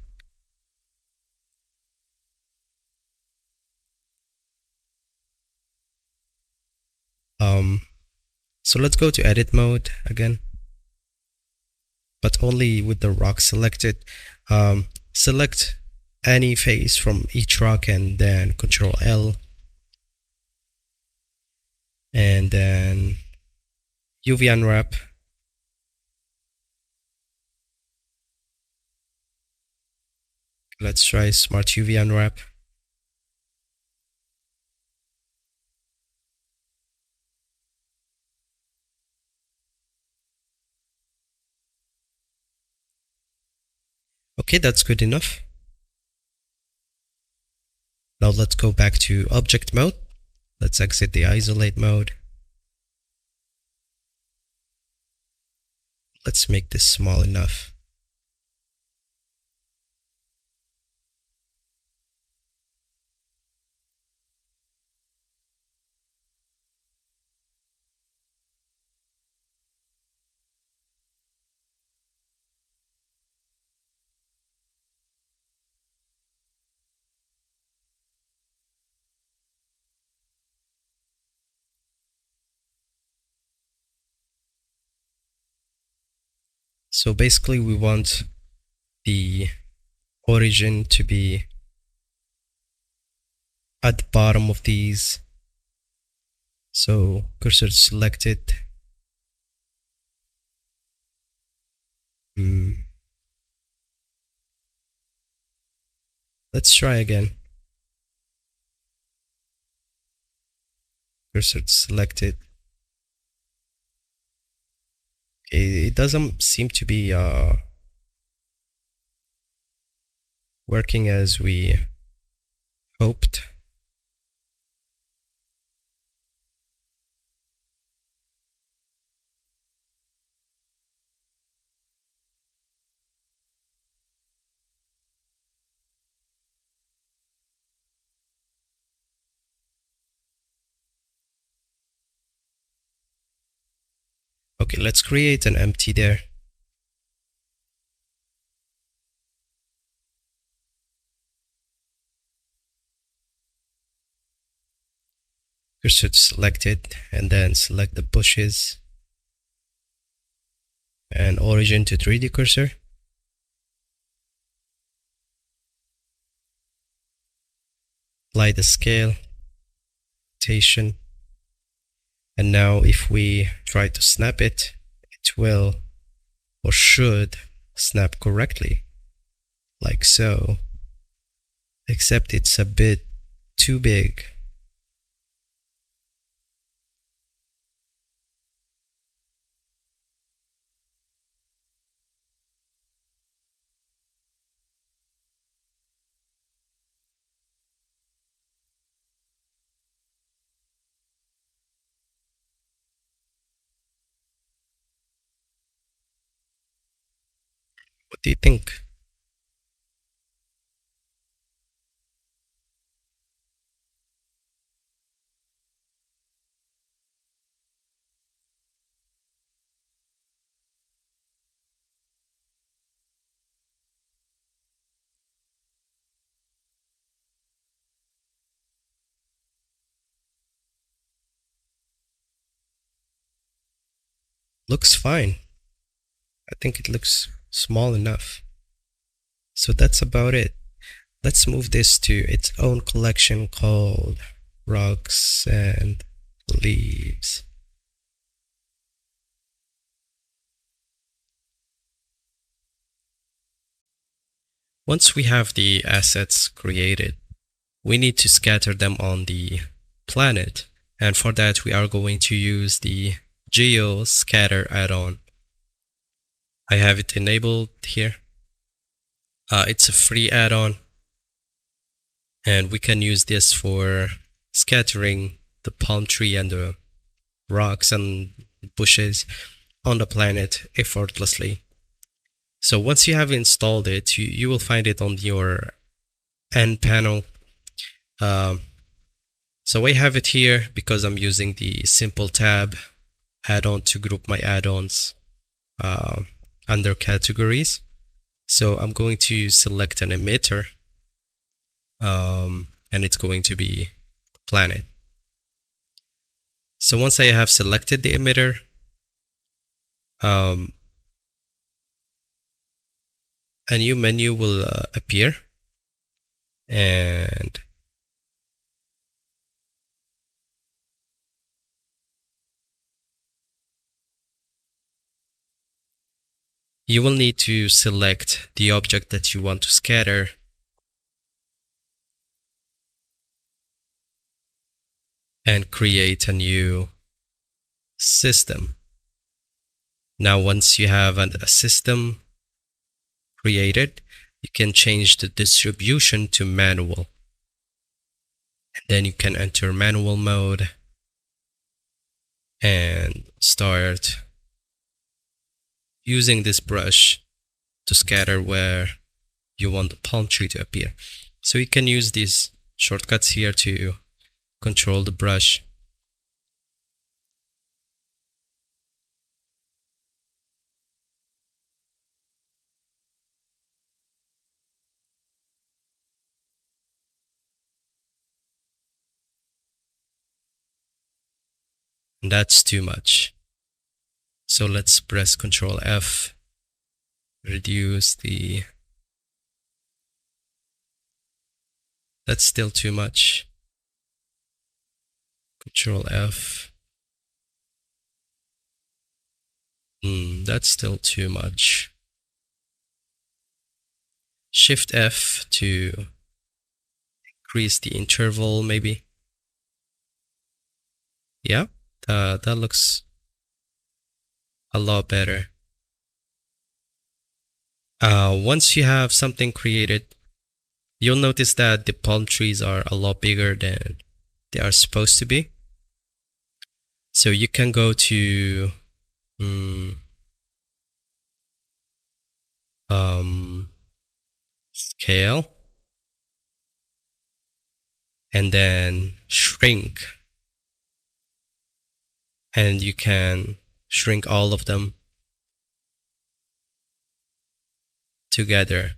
Speaker 1: So let's go to edit mode again, but only with the rock selected. Select any face from each rock and then Control L. And then UV unwrap. Let's try Smart UV Unwrap. Okay, that's good enough. Now let's go back to object mode. Let's exit the isolate mode. Let's make this small enough. So basically we want the origin to be at the bottom of these. So cursor selected. Let's try again. Cursor selected. It doesn't seem to be working as we hoped. Okay, let's create an empty there. Cursor selected, and then select the bushes and origin to 3D cursor. Apply the scale, rotation, and now if we try to snap it, it will or should snap correctly, like so, except it's a bit too big. What do you think? Looks fine. I think it looks small enough. So that's about it. Let's move this to its own collection called rocks and leaves. Once we have the assets created, we need to scatter them on the planet. And for that, we are going to use the Geo Scatter add-on. I have it enabled here. It's a free add-on, and we can use this for scattering the palm tree and the rocks and bushes on the planet effortlessly. So once you have installed it, you will find it on your end panel. So I have it here because I'm using the simple tab add-on to group my add-ons under categories. So I'm going to select an emitter, and it's going to be planet. So once I have selected the emitter, a new menu will appear, and you will need to select the object that you want to scatter and create a new system. Now, once you have a system created, you can change the distribution to manual. And then you can enter manual mode and start using this brush to scatter where you want the palm tree to appear. So you can use these shortcuts here to control the brush. And that's too much. So let's press Ctrl F, reduce the, that's still too much. Ctrl F. That's still too much. Shift F to increase the interval, maybe. Yeah, that looks a lot better. Once you have something created, you'll notice that the palm trees are a lot bigger than they are supposed to be. So you can go to scale and then shrink, and you can shrink all of them together.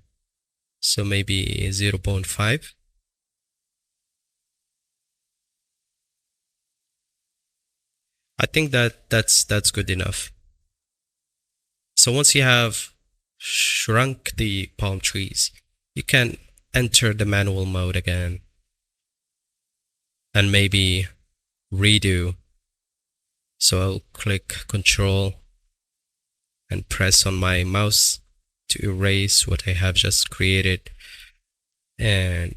Speaker 1: So maybe 0.5. I think that's good enough. So once you have shrunk the palm trees, you can enter the manual mode again and maybe redo. So I'll click Control and press on my mouse to erase what I have just created and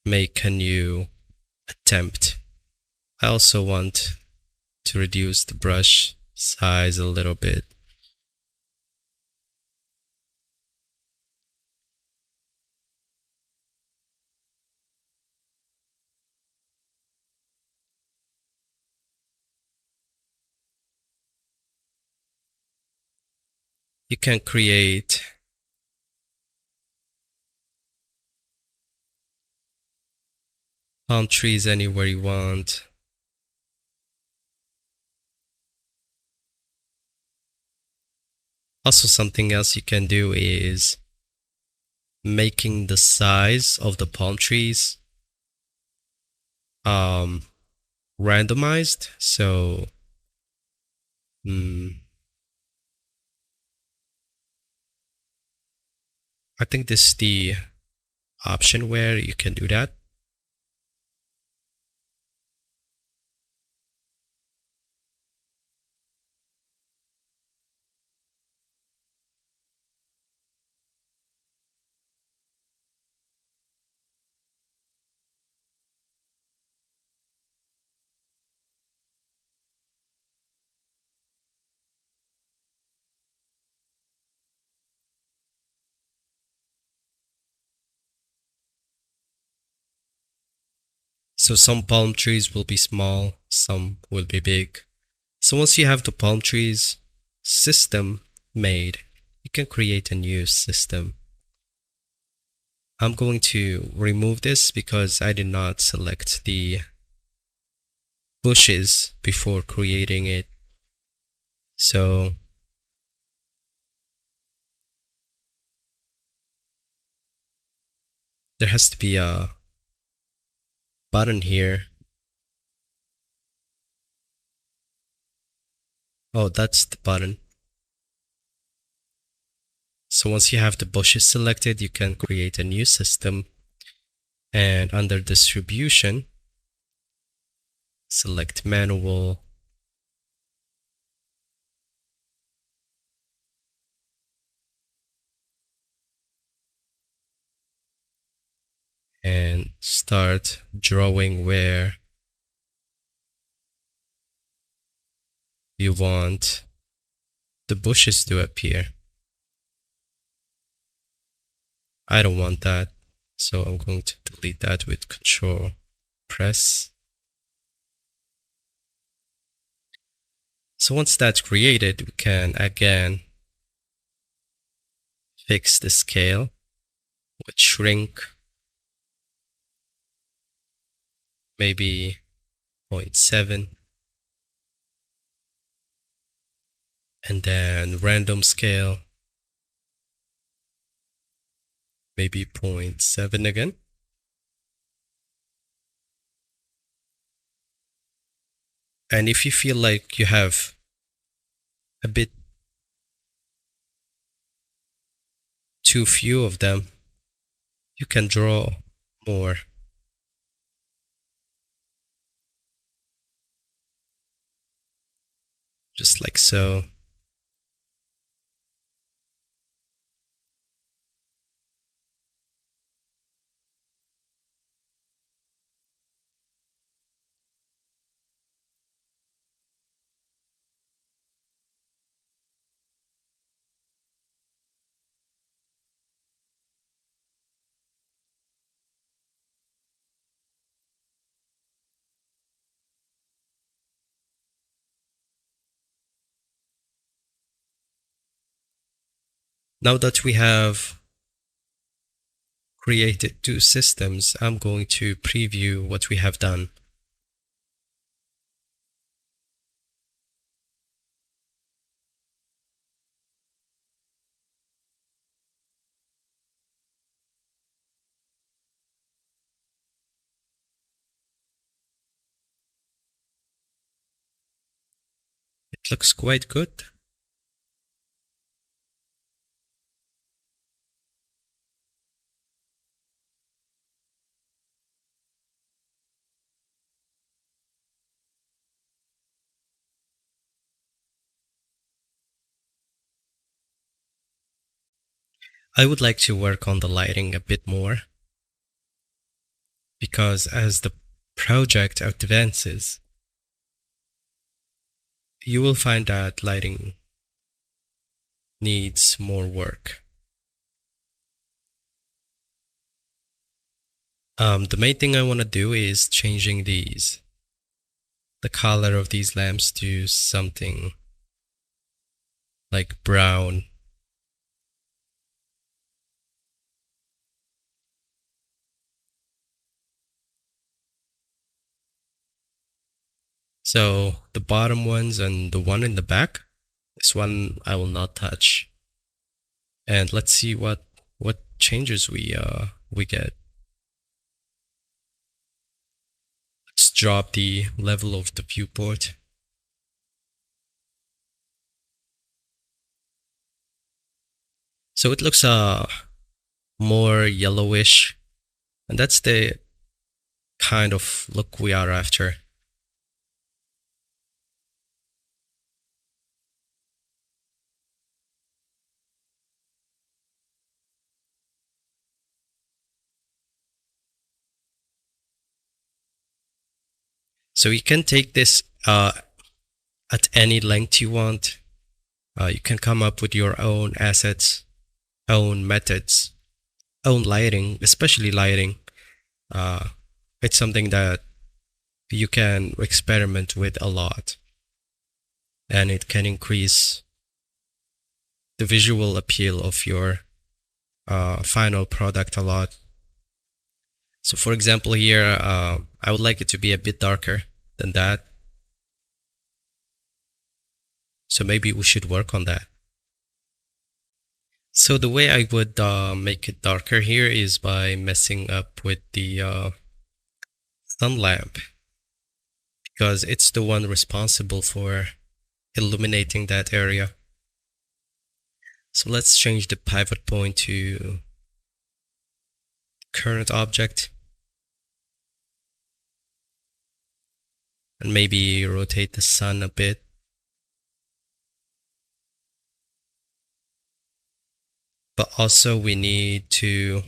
Speaker 1: make a new attempt. I also want to reduce the brush size a little bit. You can create palm trees anywhere you want. Also, something else you can do is making the size of the palm trees randomized. So I think this is the option where you can do that. So some palm trees will be small, some will be big. So once you have the palm trees system made, you can create a new system. I'm going to remove this because I did not select the bushes before creating it. So there has to be a button here. Oh, that's the button. So once you have the bushes selected, you can create a new system, and under distribution, select manual. And start drawing where you want the bushes to appear. I don't want that, so I'm going to delete that with Control press. So once that's created, we can again fix the scale with shrink, maybe 0.7, and then random scale, maybe 0.7 again. And if you feel like you have a bit too few of them, you can draw more. Just like so. Now that we have created two systems, I'm going to preview what we have done. It looks quite good. I would like to work on the lighting a bit more, because as the project advances, you will find that lighting needs more work. The main thing I want to do is changing the color of these lamps to something like brown. So the bottom ones and the one in the back, this one I will not touch. And let's see what changes we get. Let's drop the level of the viewport. So it looks more yellowish, and that's the kind of look we are after. So you can take this at any length you want. You can come up with your own assets, own methods, own lighting, especially lighting. It's something that you can experiment with a lot, and it can increase the visual appeal of your final product a lot. So for example here, I would like it to be a bit darker than that. So maybe we should work on that. So the way I would make it darker here is by messing up with the sun lamp, because it's the one responsible for illuminating that area. So let's change the pivot point to current object, and maybe rotate the sun a bit. But also we need to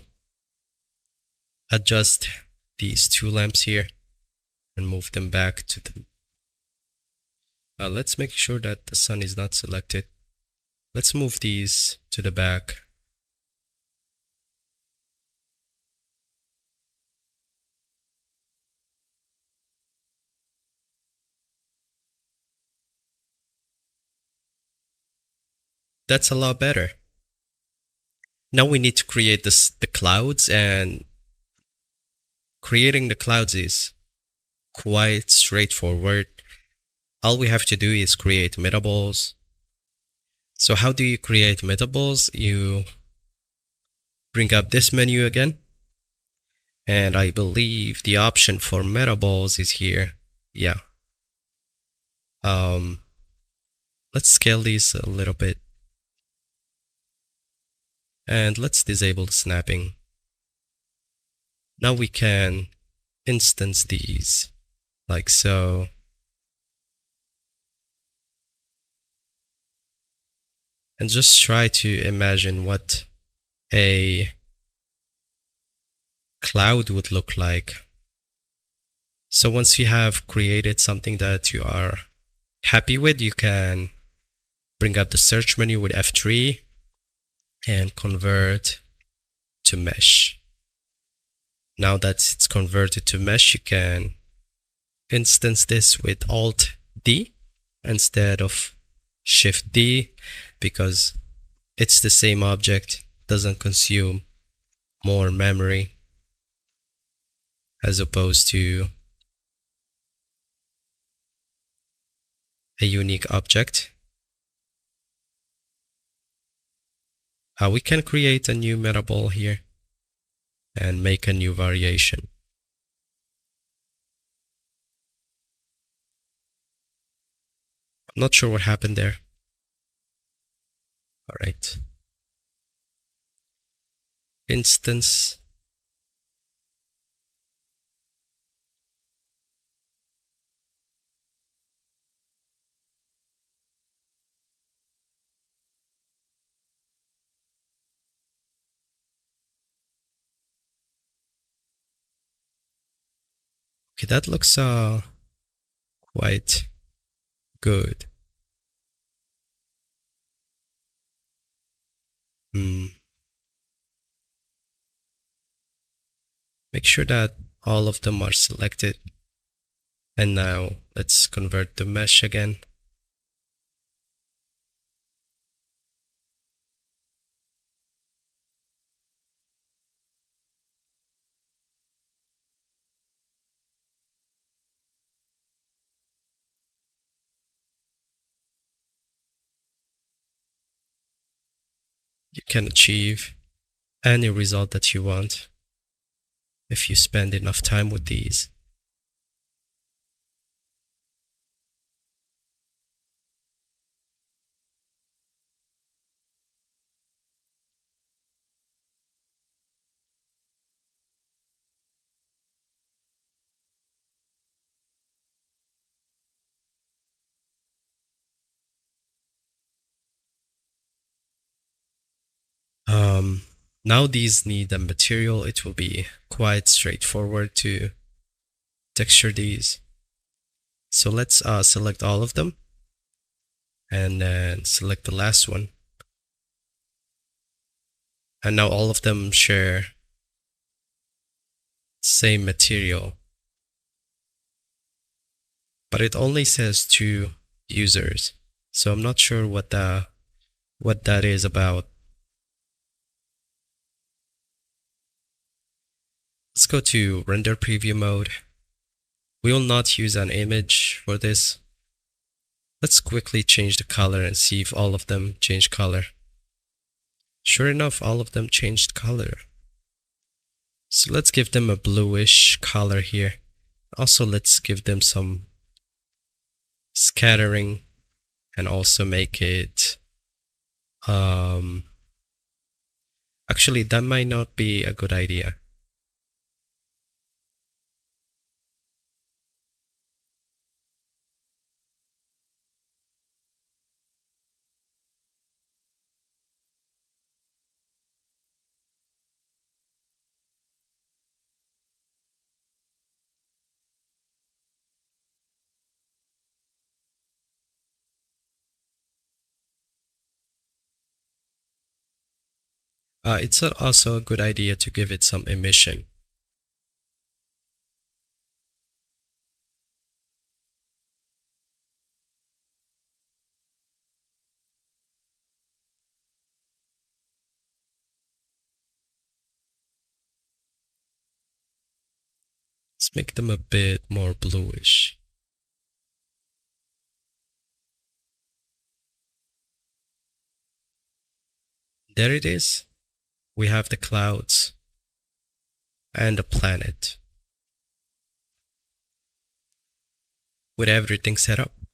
Speaker 1: adjust these two lamps here and move them back to Let's make sure that the sun is not selected. Let's move these to the back. That's a lot better. Now we need to create the clouds, and creating the clouds is quite straightforward. All we have to do is create metables. So how do you create metables? You bring up this menu again, and I believe the option for metables is here. Yeah. Um, let's scale these a little bit, and let's disable the snapping. Now we can instance these like so. And just try to imagine what a cloud would look like. So once you have created something that you are happy with, you can bring up the search menu with F3 and convert to mesh. Now that it's converted to mesh, you can instance this with Alt D instead of Shift D, because it's the same object, doesn't consume more memory as opposed to a unique object. We can create a new metable here and make a new variation. I'm not sure what happened there. All right. Instance. Okay, that looks quite good. Make sure that all of them are selected. And now let's convert to mesh again. You can achieve any result that you want if you spend enough time with these. Now these need a material. It will be quite straightforward to texture these. So let's select all of them and then select the last one. And now all of them share same material, but it only says 2 users. So I'm not sure what that is about. Let's go to render preview mode. We will not use an image for this. Let's quickly change the color and see if all of them change color. Sure enough, all of them changed color. So let's give them a bluish color here. Also, let's give them some scattering and also make it actually that might not be a good idea. It's also a good idea to give it some emission. Let's make them a bit more bluish. There it is. We have the clouds and the planet with everything set up.